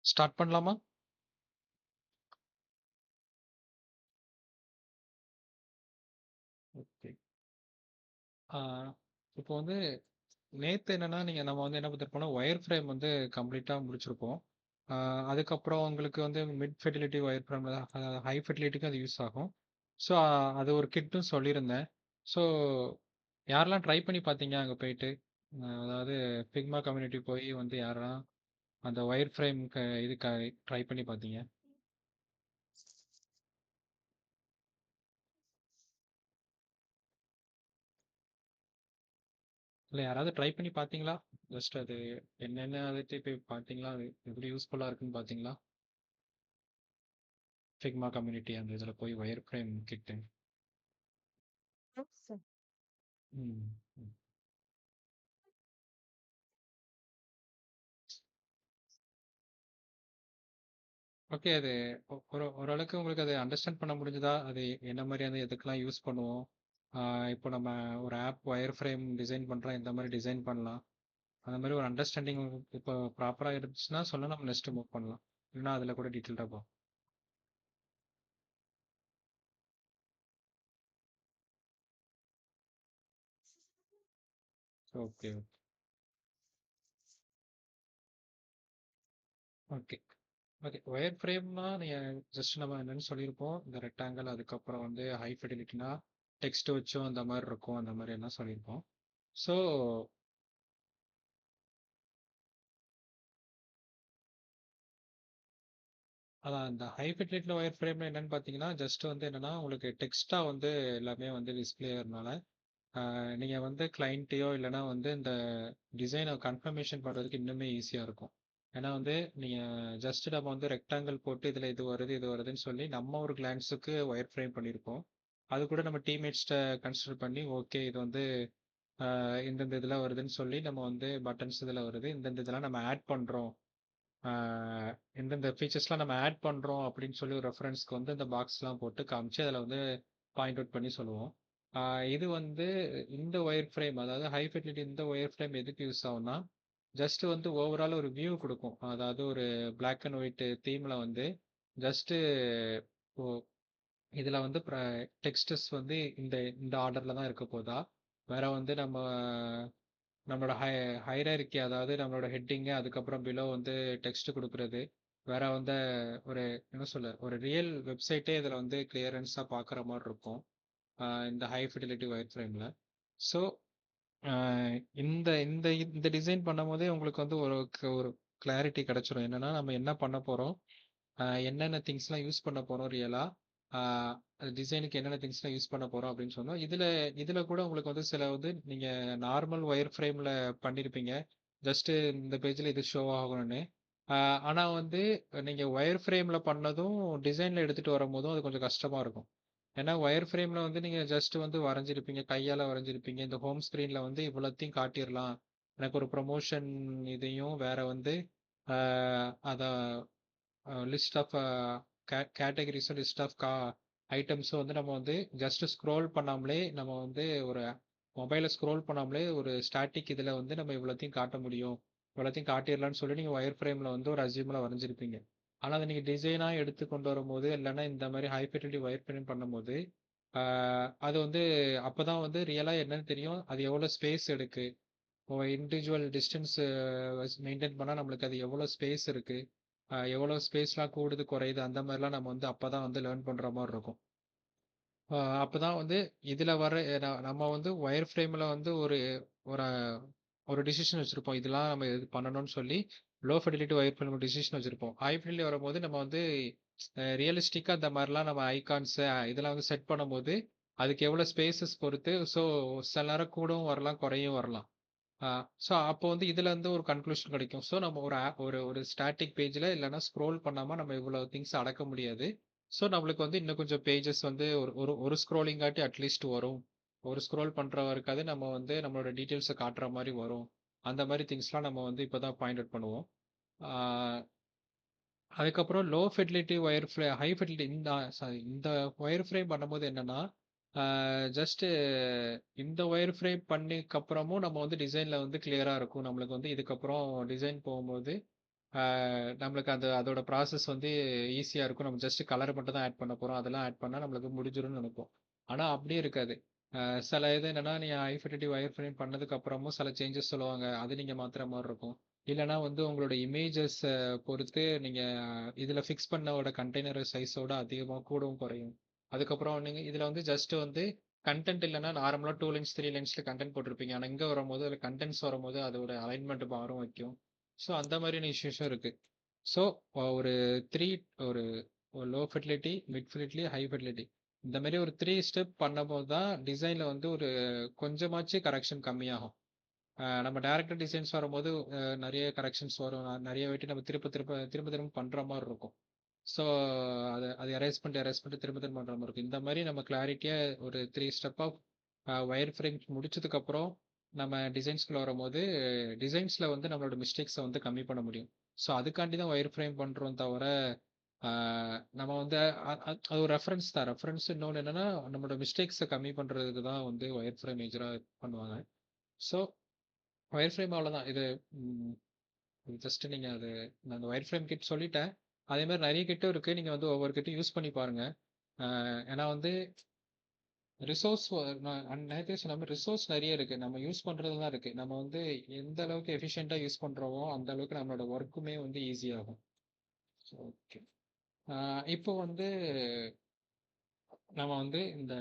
Start பண்ணலாமா? Okay. ஆ இப்போ வந்து நேத்து என்னன்னா, நம்ம வந்து என்ன பார்த்திருப்போம்னா, ஒயர் ஃப்ரேம் வந்து கம்ப்ளீட்டா முடிச்சிருப்போம். ஆ அதுக்கப்புறம் உங்களுக்கு வந்து mid fidelity wire frame high ஃபிடிலிட்டிக்கு அது யூஸ் ஆகும். ஸோ அது ஒரு கிட்டும் சொல்லியிருந்தேன். ஸோ யாரெல்லாம் ட்ரை பண்ணி பார்த்தீங்க அங்க போயிட்டு? அதாவது ஃபிக்மா கம்யூனிட்டி போய் வந்து யாரெல்லாம் அந்த ஒயர் ஃப்ரேம்க்கு ட்ரை பண்ணி பார்த்தீங்க? இல்ல யாராவது ட்ரை பண்ணி பார்த்தீங்களா? ஜஸ்ட் அது என்னென்ன அதுட்டு போய் பார்த்தீங்களா? அது எப்படி யூஸ்ஃபுல்லா இருக்குன்னு பார்த்தீங்களா? ஃபிக்மா கம்யூனிட்டி அந்த இதில போய் ஒயர் ஃப்ரேம் கிட்டு. ம். ம். ஓகே. அது ஓரளவுக்கு உங்களுக்கு அது அண்டர்ஸ்டாண்ட் பண்ண முடிஞ்சதா? அது என்ன மாதிரியான எதுக்கெல்லாம் யூஸ் பண்ணுவோம்? ஆ இப்போ நம்ம ஒரு ஆப் ஒயர் ஃப்ரேம் டிசைன் பண்றோம். எந்த மாரி டிசைன் பண்ணலாம்? அந்த மாரி ஒரு அண்டர்ஸ்டாண்டிங் இப்போ ப்ராப்பரா இருந்துச்சுன்னா சொல்லுங்க. நம்ம நெக்ஸ்ட் மூவ் பண்ணலாம். இல்லன்னா அதில கூட டீட்டெயில்டா போலாம். ஓகே. ஓகே. ஓகே. ஒயர் ஃப்ரேம்னா நீங்க ஜஸ்ட் நம்ம என்னன்னு சொல்லியிருப்போம். இந்த ரெக்டாங்கிள் அதுக்கப்புறம் வந்து ஹை ஃபிடிலிட்டினா டெக்ஸ்ட் வச்சும் அந்த மாரி இருக்கும். அந்த மாரி எல்லாம் சொல்லியிருப்போம். ஸோ அதான் இந்த ஹை ஃபிட்லிட்ல ஒயர் ஃப்ரேம்ல என்னன்னு பார்த்தீங்கன்னா, ஜஸ்ட் வந்து என்னன்னா, உங்களுக்கு டெக்ஸ்ட்டா வந்து எல்லாமே வந்து டிஸ்ப்ளே ஆகுறனால, நீங்க வந்து கிளையண்ட்டையோ இல்லன்னா வந்து இந்த டிசைன கன்ஃபர்மேஷன் பண்றதுக்கு இன்னுமே ஈஸியா இருக்கும். ஏன்னா வந்து நீங்க ஜஸ்ட் நம்ம வந்து ரெக்டாங்கிள் போட்டு இதுல இது வருது, இது வருதுன்னு சொல்லி நம்ம ஒரு கிளான்ஸுக்கு ஒயர் ஃப்ரேம் பண்ணியிருப்போம். அது கூட நம்ம டீம்மேட்ஸ்ட்ட கன்சிடர் பண்ணி, ஓகே இது வந்து இந்தந்த இதுல வருதுன்னு சொல்லி நம்ம வந்து பட்டன்ஸ் இதுல வருது. இந்தந்த இதெல்லாம் நம்ம ஆட் பண்றோம். எந்தெந்த ஃபீச்சர்ஸ்லாம் நம்ம ஆட் பண்றோம் அப்படின்னு சொல்லி ஒரு ரெஃபரன்ஸ்க்கு வந்து இந்த பாக்ஸ்லாம் போட்டு காமிச்சு அதில் வந்து பாயிண்ட் அவுட் பண்ணி சொல்லுவோம். இது வந்து இந்த ஒயர் ஃப்ரேம் அதாவது ஹை ஃபெசிலிட்டி இந்த ஒயர் ஃப்ரேம் எதுக்கு யூஸ் ஆகும்னா ஜஸ்ட் வந்து ஓவரால் ஒரு வியூ கொடுக்கும். அதாவது ஒரு Black அண்ட் ஒயிட் தீம்ல வந்து ஜஸ்ட் இதுல வந்து டெக்ஸ்டஸ் வந்து இந்த இந்த ஆர்டர்ல தான் இருக்க போதா வேற வந்து நம்மளோட ஹைரார்கி அதாவது நம்மளோட ஹெட்டிங்கு அதுக்கப்புறம் பிலோ வந்து டெக்ஸ்ட் கொடுக்கறது வேற வந்து ஒரு என்ன சொல்ல ஒரு ரியல் வெப்சைட்டே இதில் வந்து கிளியரன்ஸாக பார்க்குற மாதிரி இருக்கும் இந்த ஹை ஃபிடிலிட்டி ஒயர் ஃப்ரேமில். ஸோ இந்த இந்த இந்த டிசைன் பண்ணும்போதே உங்களுக்கு வந்து ஒரு கிளாரிட்டி கிடைச்சிரும். என்னன்னா நம்ம என்ன பண்ண போகிறோம், என்னென்ன திங்ஸ்லாம் யூஸ் பண்ண போகிறோம் ரியலாக, டிசைனுக்கு என்னென்ன திங்ஸ்லாம் யூஸ் பண்ண போகிறோம் அப்படின்னு சொன்னோம். இதில் கூட உங்களுக்கு வந்து சில வந்து நீங்கள் நார்மல் ஒயர் ஃப்ரேமில் பண்ணியிருப்பீங்க. ஜஸ்ட் இந்த பேஜில் இது ஷோ ஆகணும்னு. ஆனால் வந்து நீங்கள் ஒயர் ஃப்ரேமில் பண்ணதும் டிசைனில் எடுத்துகிட்டு வரும்போதும் அது கொஞ்சம் கஷ்டமாக இருக்கும். ஏன்னா ஒயர் ஃப்ரேம்ல வந்து நீங்க ஜஸ்ட் வந்து வரைஞ்சிருப்பீங்க, கையால வரைஞ்சிருப்பீங்க. இந்த ஹோம் ஸ்க்ரீன்ல வந்து இவ்வளத்தையும் காட்டிறலாம். எனக்கு ஒரு ப்ரமோஷன் இதையும் வேற வந்து அத லிஸ்ட் ஆஃப் கேட்டகரிஸும் லிஸ்ட் ஆஃப் ஐட்டம்ஸும் வந்து நம்ம வந்து ஜஸ்ட் ஸ்க்ரோல் பண்ணாமலே நம்ம வந்து ஒரு மொபைலை ஸ்க்ரோல் பண்ணாமலே ஒரு ஸ்டாட்டிக் இதில் வந்து நம்ம இவ்வளோத்தையும் காட்ட முடியும், இவ்வளோத்தையும் காட்டிடலாம்னு சொல்லி நீங்கள் ஒயர் ஃப்ரேமில் வந்து ஒரு அசியூமில் வரைஞ்சிருப்பீங்க. ஆனால் அதை நீங்கள் டிசைனாக எடுத்து கொண்டு வரும்போது இல்லைன்னா இந்த மாதிரி ஹை ஃபெசிலிட்டி ஒயர் ஃப்ரேம் பண்ணும்போது அது வந்து அப்பதான் வந்து ரியலா என்னன்னு தெரியும். அது எவ்வளோ ஸ்பேஸ் எடுக்கு. இண்டிவிஜுவல் டிஸ்டன்ஸ் மெயின்டைன் பண்ணா நம்மளுக்கு அது எவ்வளோ ஸ்பேஸ் இருக்கு. எவ்வளோ ஸ்பேஸ்லாம் கூடுது, குறையுது அந்த மாதிரிலாம் நம்ம வந்து அப்பதான் வந்து லேர்ன் பண்ற மாதிரி இருக்கும். அப்பதான் வந்து இதுல வர நம்ம வந்து ஒயர் ஃப்ரேம்ல வந்து ஒரு ஒரு ஒரு டிசிஷன் வச்சிருப்போம். இதெல்லாம் நம்ம இது பண்ணணும்னு சொல்லி low fidelity wire frame decision வச்சிருப்போம். ஹை ஃபிடிலிட்டி வரும்போது நம்ம வந்து ரியலிஸ்டிக்கா அந்த மாதிரிலாம் நம்ம ஐகான்ஸ் இதெல்லாம் வந்து செட் பண்ணும்போது அதுக்கு எவ்வளோ ஸ்பேசஸ் பொறுத்து ஸோ சில நேரம் கூடவும் வரலாம், குறையும் வரலாம். ஸோ அப்போ வந்து இதுல இருந்து ஒரு கன்க்ளூஷன் கிடைக்கும். ஸோ நம்ம ஒரு ஒரு ஸ்டாட்டிக் பேஜ்ல இல்லைன்னா ஸ்க்ரோல் பண்ணாம நம்ம இவ்வளவு திங்ஸ் அடக்க முடியாது. ஸோ நம்மளுக்கு வந்து இன்னும் கொஞ்சம் பேஜஸ் வந்து ஒரு ஒரு ஒரு ஸ்க்ரோலிங் காட்டி அட்லீஸ்ட் வரும் ஒரு ஸ்க்ரோல் பண்ற இருக்காது. நம்ம வந்து நம்மளோட டீட்டெயில்ஸ காட்டுற மாரி வரும். அந்த மாரி திங்ஸ்லாம் நம்ம வந்து இப்ப தான் பாயிண்ட் அவுட் பண்ணுவோம். ஆ அதுக்கப்புறம் லோ ஃபிடிலிட்டி ஒயர் ஃப்ரே ஹை ஃபிடிலிட்டி இந்த ஒயர் ஃப்ரேம் பண்ணும்போது என்னன்னா, ஜஸ்ட்டு இந்த ஒயர் ஃப்ரேம் பண்ணிக்கப்புறமும் நம்ம வந்து டிசைன்ல வந்து கிளியரா இருக்கும். நம்மளுக்கு வந்து இதுக்கப்புறம் டிசைன் போகும்போது, நம்மளுக்கு அதோட ப்ராசஸ் வந்து ஈஸியா இருக்கும். நம்ம ஜஸ்ட் கலர் மட்டும் தான் ஆட் பண்ண போறோம். அதெல்லாம் ஆட் பண்ணா நம்மளுக்கு முடிஞ்சிரும்னு நெனைப்போம். ஆனா அப்படியே இருக்காது. சில இது என்னன்னா, நீங்க ஹை ஃபிடிலிட்டி ஒயர் ஃப்ரேம் பண்ணதுக்கு அப்புறமும் சில சேஞ்சஸ் சொல்லுவாங்க. அது நீங்க மாத்துற மாரி இருக்கும். இல்லன்னா வந்து உங்களோட இமேஜஸ பொறுத்து நீங்க இதுல ஃபிக்ஸ் பண்ணோட கண்டெய்னர் சைஸோட அதிகமா கூடவும் குறையும். அதுக்கப்புறம் நீங்க இதுல வந்து ஜஸ்ட் வந்து கன்டென்ட் இல்லன்னா நார்மலா 2 லைன்ஸ் 3 லைன்ஸ்ல கன்டென்ட் போட்டிருப்பீங்க. ஆனா இங்க வரும்போது அதுல கன்டென்ட்ஸ் வரும்போது அதோட அலைன்மென்ட் மாறும் வைக்கும். ஸோ அந்த மாதிரியான இஷ்யூஸும் இருக்கு. ஸோ ஒரு 3 ஒரு low fidelity, mid fidelity, high fidelity இந்த மாதிரி ஒரு 3 ஸ்டெப் பண்ணும்போது தான் டிசைன்ல வந்து ஒரு கொஞ்சமாச்சு கரெக்ஷன் கம்மியாகும். நம்ம டைரக்டர் டிசைன்ஸ் வரும்போது நிறைய கரெக்ஷன்ஸ் வரும். நிறைய வாட்டி நம்ம திரும்ப திரும்ப திரும்ப திரும்ப பண்ற மாதிரி இருக்கும். ஸோ அது எரேஸ் பண்ணிட்டு திரும்ப திரும்ப பண்ற மாதிரி இருக்கும். இந்த மாதிரி நம்ம கிளாரிட்டியா ஒரு 3 ஸ்டெப் ஆஃப் ஒயர் ஃப்ரேம் முடிச்சதுக்கு அப்புறம் நம்ம டிசைன்ஸ்குள்ள வரும்போது டிசைன்ஸ்ல வந்து நம்மளோட மிஸ்டேக்ஸை வந்து கம்மி பண்ண முடியும். ஸோ அதுக்காண்டி தான் ஒயர் ஃப்ரேம் பண்றோம் தவிர நம்ம வந்து அது ஒரு ரெஃபரன்ஸ் தான். ரெஃபரன்ஸ் இன்னொன்று என்னன்னா நம்மளோட மிஸ்டேக்ஸை கம்மி பண்றதுக்கு தான் வந்து ஒயர் ஃப்ரேம் மேஜரா பண்ணுவாங்க. ஸோ ஒயர் ஃப்ரேம் அவ்வளோதான். இது ஜஸ்ட் நீங்க அது நான் அந்த ஒயர் ஃப்ரேம் கிட் சொல்லிட்டேன். அதே மாதிரி நிறைய கிட்டும் இருக்கு. நீங்க வந்து ஒவ்வொரு கிட்டும் யூஸ் பண்ணி பாருங்க. ஏன்னா வந்து ரிசோர்ஸ் நான் நேரத்தையும் சொன்ன மாதிரி ரிசோர்ஸ் நிறைய இருக்கு. நம்ம யூஸ் பண்றது தான் இருக்கு. நம்ம வந்து எந்த அளவுக்கு எஃபிஷியண்டா யூஸ் பண்றோமோ அந்த அளவுக்கு நம்மளோட ஒர்க்குமே வந்து ஈஸியாகும். ஓகே. இப்போ வந்து நம்ம வந்து இந்த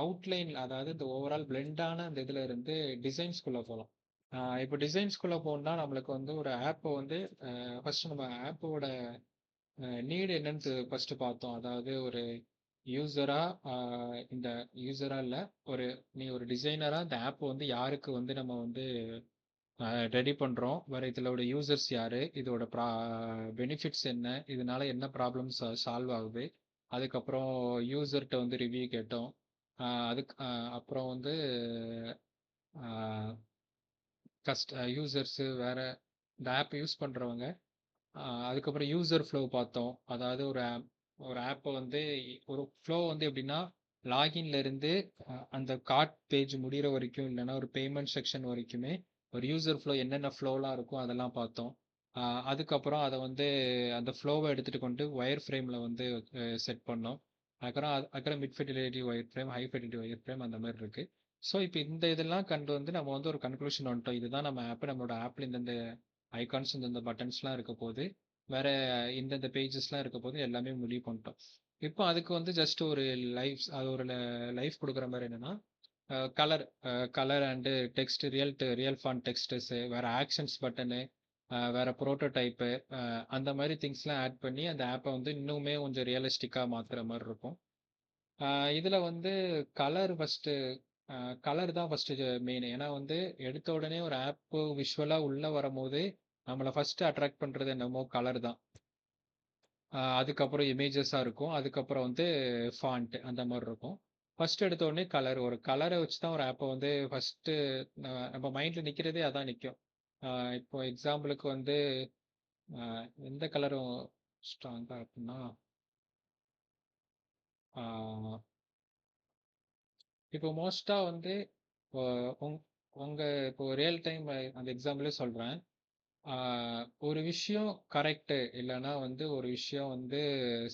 அவுட்லைன் அதாவது இந்த ஓவரால் பிளெண்டான அந்த இதுல இருந்து டிசைன்ஸ்குள்ள போகலாம். இப்போ டிசைன்ஸ்குள்ள போகணும்னா நம்மளுக்கு வந்து ஒரு ஆப்பை வந்து ஃபர்ஸ்ட் நம்ம ஆப்போட நீடு என்னன்னு ஃபர்ஸ்ட் பார்த்தோம். அதாவது ஒரு யூசரா இந்த யூசரா இல்ல ஒரு நீ ஒரு டிசைனரா இந்த ஆப் வந்து யாருக்கு வந்து நம்ம வந்து ரெடி பண்றோம், வேற இதோட யூசர்ஸ் யாரு, இதோட பெனிஃபிட்ஸ் என்ன, இதனால என்ன ப்ராப்ளம்ஸ் சால்வ் ஆகுது, அதுக்கப்புறம் யூசர்கிட்ட வந்து ரிவ்யூ கேட்டோம். அதுக்கு அப்புறம் வந்து யூசர்ஸ் வேற இந்த ஆப் யூஸ் பண்றவங்க, அதுக்கப்புறம் யூசர் ஃப்ளோ பார்த்தோம். அதாவது ஒரு ஆப்பை வந்து ஒரு ஃப்ளோ வந்து எப்படின்னா லாகின்ல இருந்து அந்த கார்ட் பேஜ் முடிகிற வரைக்கும் இல்லைன்னா ஒரு பேமெண்ட் செக்ஷன் வரைக்குமே ஒரு யூசர் ஃப்ளோ என்னென்ன ஃப்ளோலாம் இருக்கும் அதெல்லாம் பார்த்தோம். அதுக்கப்புறம் அதை வந்து அந்த ஃப்ளோவை எடுத்துட்டு கொண்டு ஒயர் ஃப்ரேமில் வந்து செட் பண்ணோம். அதுக்கப்புறம் mid fertility wire frame, high fertility wire frame அந்த மாதிரி இருக்கு. ஸோ இப்போ இந்த இதெல்லாம் கண்டு வந்து நம்ம வந்து ஒரு கன்க்ளூஷன் வந்துட்டோம். இதுதான் நம்ம ஆப், நம்மளோட ஆப்ல இந்தந்த ஐகான்ஸ் இந்தந்த பட்டன்ஸ்லாம் இருக்க போது, வேற இந்தந்த பேஜஸ்லாம் இருக்க போது எல்லாமே முடிவு பண்ணிட்டோம். இப்போ அதுக்கு வந்து ஜஸ்ட் ஒரு அது ஒரு லைஃப் கொடுக்குற மாதிரி என்னன்னா colour colour and text real font texts, வேற ஆக்ஷன்ஸ் பட்டனு, வேற ப்ரோட்டோடைப்பு, அந்த மாதிரி திங்ஸ்லாம் ஆட் பண்ணி அந்த ஆப்பை வந்து இன்னுமே கொஞ்சம் ரியலிஸ்டிக்காக மாற்றுற மாதிரி இருக்கும். இதில் வந்து கலர் ஃபஸ்ட்டு கலர் தான் ஃபஸ்ட்டு மெயின். ஏன்னா வந்து எடுத்த உடனே ஒரு ஆப்பு விஷுவலாக உள்ளே வரும்போது நம்மளை ஃபஸ்ட்டு அட்ராக்ட் பண்ணுறது என்னமோ கலர் தான். அதுக்கப்புறம் இமேஜஸாக இருக்கும். அதுக்கப்புறம் வந்து ஃபாண்ட் அந்த மாதிரி இருக்கும். ஃபர்ஸ்ட் எடுத்த உடனே கலர் ஒரு கலரை வச்சு தான் ஒரு ஆப்பை வந்து ஃபர்ஸ்ட்டு நம்ம மைண்டில் நிற்கிறதே அதான் நிற்கும். இப்போ எக்ஸாம்பிளுக்கு வந்து எந்த கலரும் ஸ்ட்ராங்காக இருக்குன்னா இப்போ மோஸ்ட்டாக வந்து உங் உங்கள் இப்போ ரியல் டைம் அந்த எக்ஸாம்பிளே சொல்கிறேன். ஒரு விஷயம் கரெக்ட்டு இல்லைன்னா வந்து ஒரு விஷயம் வந்து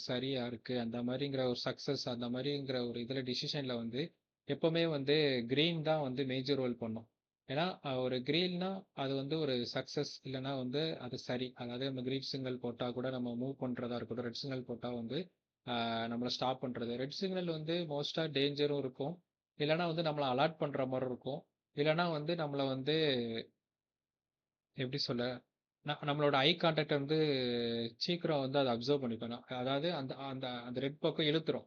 சரியா இருக்கு அந்த மாதிரிங்கிற ஒரு சக்ஸஸ் அந்த மாதிரிங்கிற ஒரு இதில் டிசிஷனில் வந்து எப்பவுமே வந்து கிரீன் தான் வந்து மேஜர் ரோல் பண்ணும். ஏன்னா ஒரு கிரீன்னா அது வந்து ஒரு சக்ஸஸ் இல்லைன்னா வந்து அது சரி. அதாவது நம்ம கிரீன் சிக்னல் போட்டால் கூட நம்ம மூவ் பண்ணுறதா இருக்கட்டும், ரெட் சிக்னல் போட்டால் வந்து நம்மளை ஸ்டாப் பண்ணுறது. ரெட் சிக்னல் வந்து மோஸ்ட்டாக டேஞ்சரும் இருக்கும், இல்லைன்னா வந்து நம்மளை அலாட் பண்ணுற மாதிரி இருக்கும், இல்லைன்னா வந்து நம்மளை வந்து எப்படி சொல்ல நம்மளோட ஐ கான்டாக்ட் வந்து சீக்கிரம் வந்து அதை அப்சர்வ் பண்ணிக்கணும். அதாவது அந்த அந்த அந்த ரெட் பக்கம் இழுத்துரும்.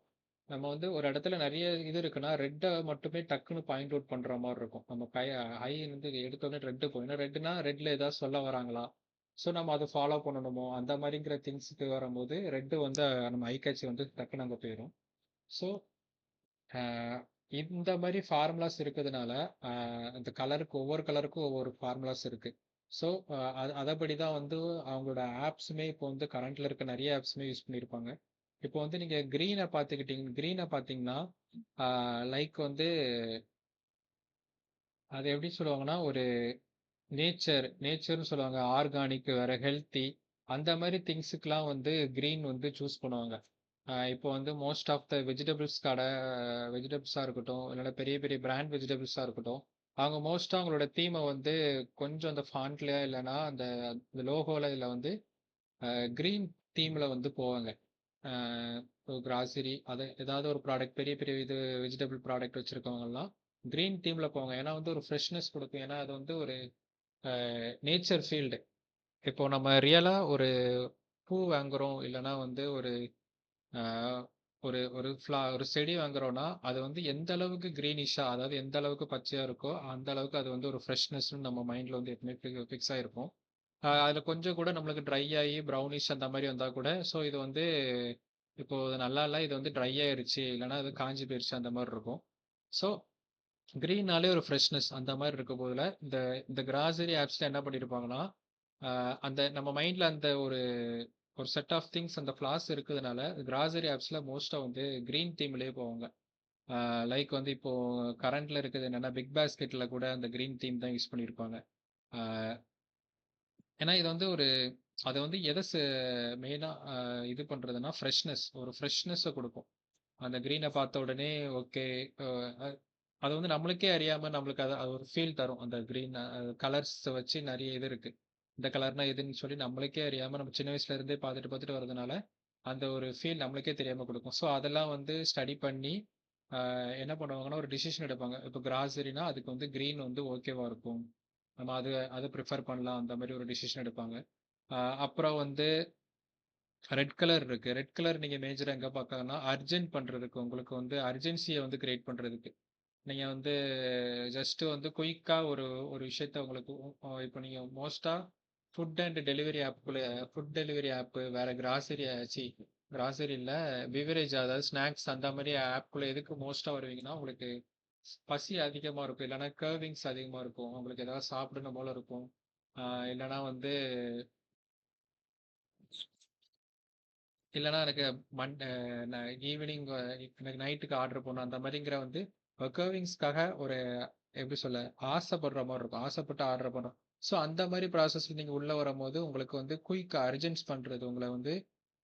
நம்ம வந்து ஒரு இடத்துல நிறைய இது இருக்குன்னா ரெட்டை மட்டுமே டக்குன்னு பாயிண்ட் அவுட் பண்ற மாதிரி இருக்கும். நம்ம ஐ வந்து எடுத்தோடனே ரெட்டு போயிடும். ரெட்டுனா ரெட்ல ஏதாவது சொல்ல வராங்களா, ஸோ நம்ம அதை ஃபாலோ பண்ணணுமோ அந்த மாதிரிங்கிற திங்ஸுக்கு வரும்போது ரெட்டு வந்து நம்ம ஐ கேட்சி வந்து டக்குன்னு அங்கே போயிடும். ஸோ இந்த மாரி ஃபார்முலாஸ் இருக்கிறதுனால, அ அந்த ஒவ்வொரு கலருக்கும் ஒவ்வொரு ஃபார்முலாஸ் இருக்கு. ஸோ, அதபடி தான் வந்து அவங்களோட ஆப்ஸுமே இப்போ வந்து கரண்ட்ல இருக்க நெறைய ஆப்ஸுமே யூஸ் பண்ணியிருப்பாங்க. இப்போ வந்து நீங்க கிரீன பார்த்தீங்கன்னா, ஆ லைக் வந்து அது எப்படி சொல்லுவாங்கன்னா, ஒரு நேச்சர்ன்னு சொல்லுவாங்க. ஆர்கானிக் வேற ஹெல்த்தி அந்த மாரி திங்ஸுக்குலாம் வந்து கிரீன் வந்து சூஸ் பண்ணுவாங்க. இப்போ வந்து மோஸ்ட் ஆஃப் த வெஜிடபிள்ஸா இருக்கட்டும், இல்லன்னா பெரிய பெரிய பிராண்ட் வெஜிடபிள்ஸா இருக்கட்டும், அவங்க மோஸ்ட்டா அவங்களோட தீம வந்து கொஞ்சம் அந்த ஃபாண்ட்ல இல்லன்னா அந்த அந்த லோகோல இதுல வந்து கிரீன் தீம்ல வந்து போவாங்க. அ இப்போ கிராசரி ஏதாவது ஒரு ப்ராடக்ட் பெரிய பெரிய வெஜிடபிள் ப்ராடக்ட் வச்சிருக்கவங்கலாம் கிரீன் தீம்ல போவாங்க. ஏன்னா வந்து ஒரு ஃப்ரெஷ்னஸ் குடுக்கும். ஏன்னா அது வந்து ஒரு நேச்சர் ஃபீல்டு. இப்போ நம்ம ரியலா ஒரு பூ வாங்குறோம், இல்லன்னா வந்து ஒரு அ ஒரு ஒரு ஒரு செடி வாங்குறோம்னா, அது வந்து எந்த அளவுக்கு கிரீனிஷா அதாவது எந்த அளவுக்கு பச்சையா இருக்கோ, அந்த அளவுக்கு அது வந்து ஒரு ஃப்ரெஷ்னஸ்ன்னு நம்ம மைண்ட்ல வந்து எப்பவுமே ஃபிக்ஸ் ஆயிருக்கும். அதுல கொஞ்சம் கூட நம்மளுக்கு ட்ரை ஆயி ப்ரௌனிஷ் அந்த மாரி வந்தா கூட, ஸோ இது வந்து இப்போ இது நல்லா இல்ல, இது வந்து ட்ரை ஆயிருச்சு, இல்லன்னா அது காஞ்சு போயிருச்சு அந்த மாரி இருக்கும். ஸோ கிரீன்னாலே ஒரு ஃப்ரெஷ்னஸ் அந்த மாரி இருக்கும்போதுல, இந்த இந்த கிராசரி ஆப்ஸ்ல என்ன பண்ணியிருப்பாங்கன்னா, அந்த நம்ம மைண்ட்ல அந்த ஒரு ஒரு செட் ஆஃப் திங்ஸ் அந்த ஃப்ளாஸ் இருக்குதுனால, கிராசரி ஆப்ஸ்ல மோஸ்ட்டா வந்து கிரீன் தீம்லயே போவாங்க. லைக் வந்து இப்போ கரண்ட்ல இருக்குது என்னன்னா, பிக் பாஸ்கெட்ல கூட அந்த கிரீன் தீம் தான் யூஸ் பண்ணியிருப்பாங்க. ஆ ஏன்னா இது வந்து அது வந்து எத மெயினா இது பண்றதுன்னா, ஒரு ஃப்ரெஷ்னஸ்ஸ குடுக்கும். அந்த கிரீன பார்த்த உடனே ஓகே. அ அ அது வந்து நம்மளுக்கே அறியாம நம்மளுக்கு அது ஒரு ஃபீல் தரும். அந்த கிரீன் கலர்ஸ வச்சு நெறைய இது இருக்கு. இந்த கலர்னா எதுன்னு சொல்லி நம்மளுக்கே அறியாம நம்ம சின்ன வயசுல இருந்தே பார்த்துட்டு, பார்த்துட்டு வரதுனால, அந்த ஒரு ஃபீல் நம்மளுக்கே தெரியாம குடுக்கும். ஸோ அதெல்லாம் வந்து ஸ்டடி பண்ணி, என்ன பண்ணுவாங்கன்னா, ஒரு டிசிஷன் எடுப்பாங்க. இப்போ கிராசரினா அதுக்கு வந்து கிரீன் வந்து ஓகேவா இருக்கும். நம்ம அத பிரிஃபர் பண்ணலாம். அந்த மாரி ஒரு டிசிஷன் எடுப்பாங்க. அ அப்புறம் வந்து ரெட் கலர் இருக்கு. ரெட் கலர் நீங்க மேஜரா எங்க பார்க்கலாம்னா, அர்ஜென்ட் பண்றதுக்கு உங்களுக்கு வந்து அர்ஜென்சிய வந்து கிரியேட் பண்றதுக்கு. நீங்க வந்து ஜஸ்ட் வந்து குயிக்கா ஒரு ஒரு விஷயத்த உங்களுக்கு இப்போ நீங்க மோஸ்ட்டா ஃபுட் டெலிவரி ஆப் வேற கிராசரி இல்ல பிவரேஜ் அதாவது ஸ்நாக்ஸ் அந்த மாரி ஆப்க்குள்ள எதுக்கு மோஸ்ட்டா வருவீங்கன்னா, உங்களுக்கு பசி அதிகமா இருக்கும். இல்லன்னா கிரேவிங்ஸ் அதிகமா இருக்கும். உங்களுக்கு ஏதாவது சாப்பிடணும் போல இருக்கும். ஆ இல்லன்னா வந்து இல்லன்னா எனக்கு மண் அ ந ஈவினிங் எனக்கு நைட்டுக்கு ஆர்டர் பண்ணணும். அந்த மாரிங்கிற வந்து கர்விங்ஸ்க்காக ஒரு எப்படி சொல்ல? ஆசைப்படுற மாரி இருக்கும். ஆசைப்பட்டு ஆர்டர் பண்ணோம். ஸோ அந்த மாரி ப்ராசஸ்ல நீங்க உள்ள வரும்போது, உங்களுக்கு வந்து குயிக்கா அர்ஜென்ட்ஸ் பண்றது உங்கள வந்து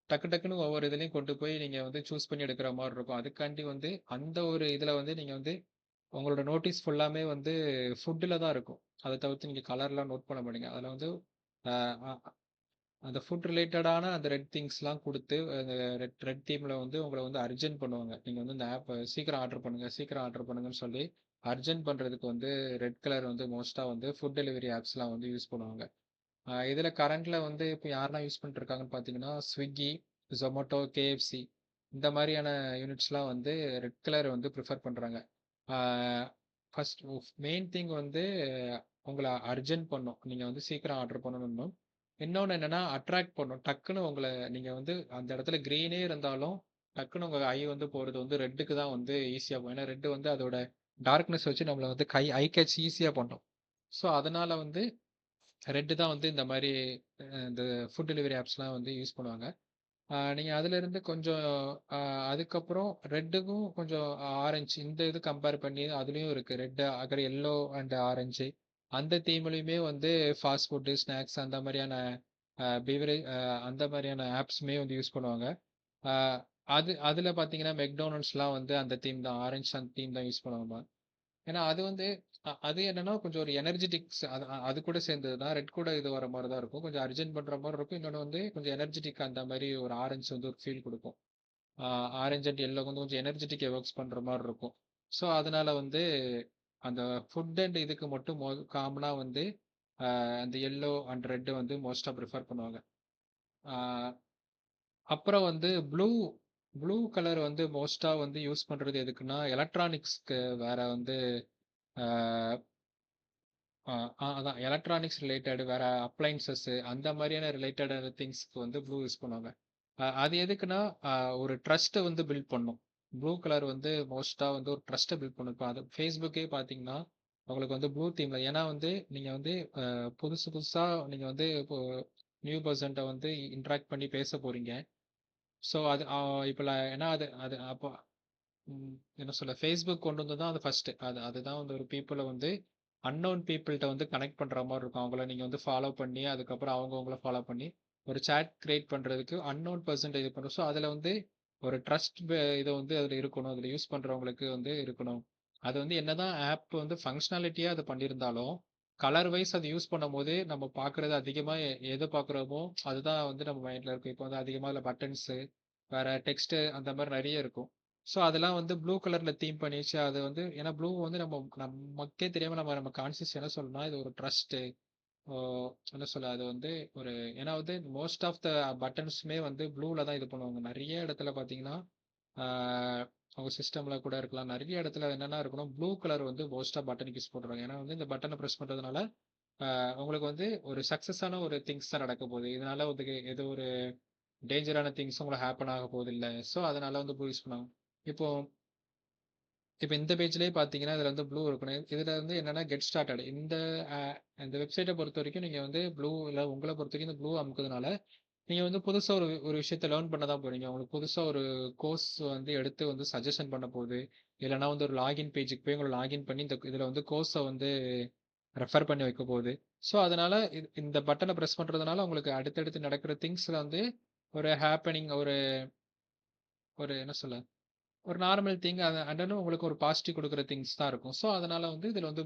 டக்கு டக்குன்னு ஒவ்வொரு இதுலயும் கொண்டு போய் நீங்க வந்து சூஸ் பண்ணி எடுக்கிற மாரி இருக்கும். அதுக்காண்டி வந்து அந்த ஒரு இதுல வந்து நீங்க வந்து உங்களோட நோட்டீஸ் ஃபுல்லாமே வந்து ஃபுட்ல தான் இருக்கும். அத தவிர்த்து நீங்க கலர்லாம் நோட் பண்ண மாட்டீங்க. அதுல வந்து அ அ அந்த ஃபுட் ரிலேட்டடான அந்த ரெட் திங்ஸ்லாம் குடுத்து, அந்த ரெட் தீம்ல வந்து உங்கள வந்து அர்ஜென்ட் பண்ணுவாங்க. நீங்க வந்து இந்த ஆப்ப சீக்கிரம் ஆர்டர் பண்ணுங்கன்னு சொல்லி, அர்ஜென்ட் பண்றதுக்கு வந்து ரெட் கலர் வந்து மோஸ்ட்டா வந்து ஃபுட் டெலிவரி ஆப்ஸ்லாம் வந்து யூஸ் பண்ணுவாங்க. இதுல கரண்ட்ல வந்து இப்ப யாரெல்லாம் யூஸ் பண்ணிட்டு இருக்காங்கன்னு பார்த்தீங்கன்னா, Swiggy, Zomato, KFC இந்த மாரியான யூனிட்ஸ்லாம் வந்து ரெட் கலர் வந்து பிரிஃபர் பண்றாங்க. ஆ ஃபர்ஸ்ட் மெயின் திங் வந்து உங்கள அர்ஜென்ட் பண்ணும். நீங்க வந்து சீக்கிரம் ஆர்டர் பண்ணணும்னும். இன்னொன்னு என்னன்னா, அட்ராக்ட் பண்ணும். டக்குனு நீங்க வந்து அந்த இடத்துல கிரீனே இருந்தாலும், டக்குனு உங்க ஐ வந்து போறது வந்து ரெட்டுக்கு தான் வந்து ஈஸியா போகும். ஏன்னா ரெட் வந்து அதோட டார்க்னஸ் வச்சு நம்மள வந்து ஐ கேட்ச் ஈஸியா பண்ணும். ஸோ அதனால வந்து ரெட் தான் வந்து இந்த மாரி இந்த ஃபுட் டெலிவரி ஆப்ஸ்லாம் வந்து யூஸ் பண்ணுவாங்க. நீங்க அதிலிருந்து கொஞ்சம் அ அதுக்கப்புறம் ரெட்டுக்கும் கொஞ்சம் ஆரஞ்சு இந்த இது கம்பேர் பண்ணி அதுலயும் இருக்கு. Yellow and orange. அந்த தீம்லயுமே வந்து ஃபாஸ்ட் ஃபுட், ஸ்நாக்ஸ் அந்த மாரியான பிவரேஜ் அந்த மாரியான ஆப்ஸுமே வந்து யூஸ் பண்ணுவாங்க. அ அதுல பார்த்தீங்கன்னா, மெக்டொனால்ட்ஸ்லாம் வந்து அந்த தீம் தான். ஆரஞ்சு அந்த தீம் தான் யூஸ் பண்ணுவாங்க. ஏன்னா அது வந்து அது என்னன்னா கொஞ்சம் ஒரு எனர்ஜெட்டிக்ஸ் அது கூட சேர்ந்தது தான். ரெட் கூட இது வர மாரி தான் இருக்கும். கொஞ்சம் அர்ஜென்ட் பண்ற மாரி இருக்கும். இன்னொன்னு வந்து கொஞ்சம் எனர்ஜெட்டிக் அந்த மாரி ஒரு ஆரஞ்சு வந்து ஒரு ஃபீல் குடுக்கும். ஆ ஆரஞ்ச் அண்ட் எல்லோ வந்து கொஞ்சம் எனர்ஜெட்டிக் எவோக்ஸ் பண்ற மாரி இருக்கும். ஸோ அதனால வந்து அந்த ஃபுட் அண்ட் இதுக்கு மட்டும் காமனா வந்து அந்த எல்லோ அண்ட் ரெட் வந்து மோஸ்ட்டா பிரிஃபர் பண்ணுவாங்க. ஆ அப்புறம் வந்து ப்ளூ கலர் வந்து மோஸ்ட்டா வந்து யூஸ் பண்றது எதுக்குன்னா, எலக்ட்ரானிக்ஸ்க்கு வேற வந்து ஆ ஆ அதான் எலக்ட்ரானிக்ஸ் ரிலேட்டட் வேற அப்ளையன்சஸ் அந்த மாதிரியான ரிலேட்டடான திங்ஸ்க்கு வந்து ப்ளூ யூஸ் பண்ணுவாங்க. அது எதுக்குன்னா, அ ஒரு ட்ரஸ்ட்ட வந்து பில்ட் பண்ணும். ப்ளூ கலர் வந்து மோஸ்ட்டா வந்து ஒரு ட்ரஸ்ட்ட பில்ட் பண்ணும். இப்ப அது Facebookயே பார்த்தீங்கன்னா, உங்களுக்கு வந்து ப்ளூ தீம்ல ஏன்னா வந்து நீங்க வந்து புதுசு புதுசா நீங்க வந்து இப்போ நியூ பெர்சன்ட்ட வந்து இன்டராக்ட் பண்ணி பேச போறீங்க. ஸோ அது இப்ப ஏன்னா அது அது அப்போ என்ன சொல்ல Facebook கொண்டு வந்தது தான் அது ஃபர்ஸ்ட்டு. அதுதான் வந்து ஒரு பீப்பிள வந்து அன்னோன் பீப்பிள்ட்ட வந்து கனெக்ட் பண்ற மாரி இருக்கும். அவங்கள நீங்க வந்து ஃபாலோ பண்ணி, அதுக்கப்புறம் அவங்க உங்கள ஃபாலோ பண்ணி, ஒரு சாட் கிரியேட் பண்றதுக்கு அன்னோன் பெர்சன்ட்ட இது பண்றோம். ஸோ அதுல வந்து ஒரு ட்ரஸ்ட் இது வந்து அதுல இருக்கணும். அதுல யூஸ் பண்றவங்களுக்கு வந்து இருக்கணும். அது வந்து என்னதான் ஆப் வந்து ஃபங்ஷனாலிட்டியா அது பண்ணியிருந்தாலும், கலர் வைஸ் அது யூஸ் பண்ணும்போது, நம்ம பார்க்குறது அதிகமா எத பார்க்குறோமோ, அதுதான் வந்து நம்ம மைண்ட்ல இருக்கும். இப்போ வந்து அதிகமா அதுல பட்டன்ஸு, வேற டெக்ஸ்ட்டு அந்த மாரி நெறைய இருக்கும். ஸோ அதெல்லாம் வந்து ப்ளூ கலர்ல தீம் பண்ணி வச்சு அது வந்து ஏன்னா ப்ளூ வந்து நமக்கே தெரியாம நம்ம கான்ஷியஸ் என்ன சொல்லணும்னா, இது ஒரு ட்ரஸ்ட்டு. ஓ என்ன சொல்ல அது வந்து ஒரு ஏன்னா வந்து மோஸ்ட் ஆஃப் த பட்டன்ஸுமே வந்து ப்ளூல தான் இது பண்ணுவாங்க. நெறைய இடத்துல பார்த்தீங்கன்னா, ஆ உங்க சிஸ்டம்ல கூட இருக்கலாம். நெறைய இடத்துல என்னென்ன இருக்கணும், ப்ளூ கலர் வந்து மோஸ்ட்டா பட்டனுக்கு யூஸ் பண்றாங்க. ஏன்னா வந்து இந்த பட்டன பிரஸ் பண்றதுனால, உங்களுக்கு வந்து ஒரு சக்சஸான ஒரு திங்ஸ் தான் நடக்க போகுது. இதனால வந்து ஏதோ ஒரு டேஞ்சரான திங்ஸ் உங்களுக்கு ஹேப்பன் ஆக போவதில்ல. ஸோ அதனால வந்து ப்ளூ யூஸ் பண்ணுவாங்க. இப்போ இப்ப இந்த பேஜ்லயே பார்த்தீங்கன்னா, இதுல வந்து ப்ளூ இருக்கணும். இதுல வந்து என்னன்னா கெட் ஸ்டார்டட் அ இந்த வெப்சைட்ட பொறுத்தவரைக்கும் நீங்க வந்து ப்ளூல உங்கள பொறுத்தவரைக்கும் இந்த ப்ளூ அமுக்குதுனால, நீங்க வந்து புதுசா ஒரு ஒரு விஷயத்த லேர்ன் பண்ண தான் போறீங்க. உங்களுக்கு புதுசா ஒரு கோர்ஸ் வந்து எடுத்து வந்து சஜஷன் பண்ண போகுது. இல்லன்னா வந்து ஒரு லாகின் பேஜுக்கு போய் உங்கள லாகின் பண்ணி இதுல வந்து கோர்ஸ வந்து ரெஃபர் பண்ணி வைக்க போகுது. ஸோ அதனால இந்த பட்டன பிரஸ் பண்றதுனால உங்களுக்கு அடுத்தடுத்து நடக்கிற திங்ஸ்ல வந்து ஒரு ஹேப்பனிங் ஒரு ஒரு என்ன சொல்ல ஒரு நார்மல் திங் அண்டனும் உங்களுக்கு ஒரு பாசிட்டிவ் குடுக்குற திங்ஸ் தான் இருக்கும். ஸோ, அதனால வந்து இதுல வந்து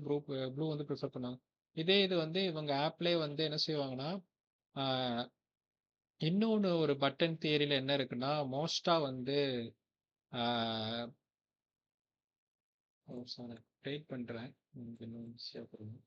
ப்ளூ வந்து பிரிஃபர் பண்ணுவாங்க. இதே இது வந்து இவங்க ஆப்லயே வந்து என்ன செய்வாங்கன்னா, ஆ இன்னொன்னு ஒரு பட்டன் தியரில என்ன இருக்குன்னா, மோஸ்ட்டா வந்து ஆ ஒரு நிமிஷம் டைப் பண்றேன். எனக்கு இன்னும் ஈஸியா புரியும்.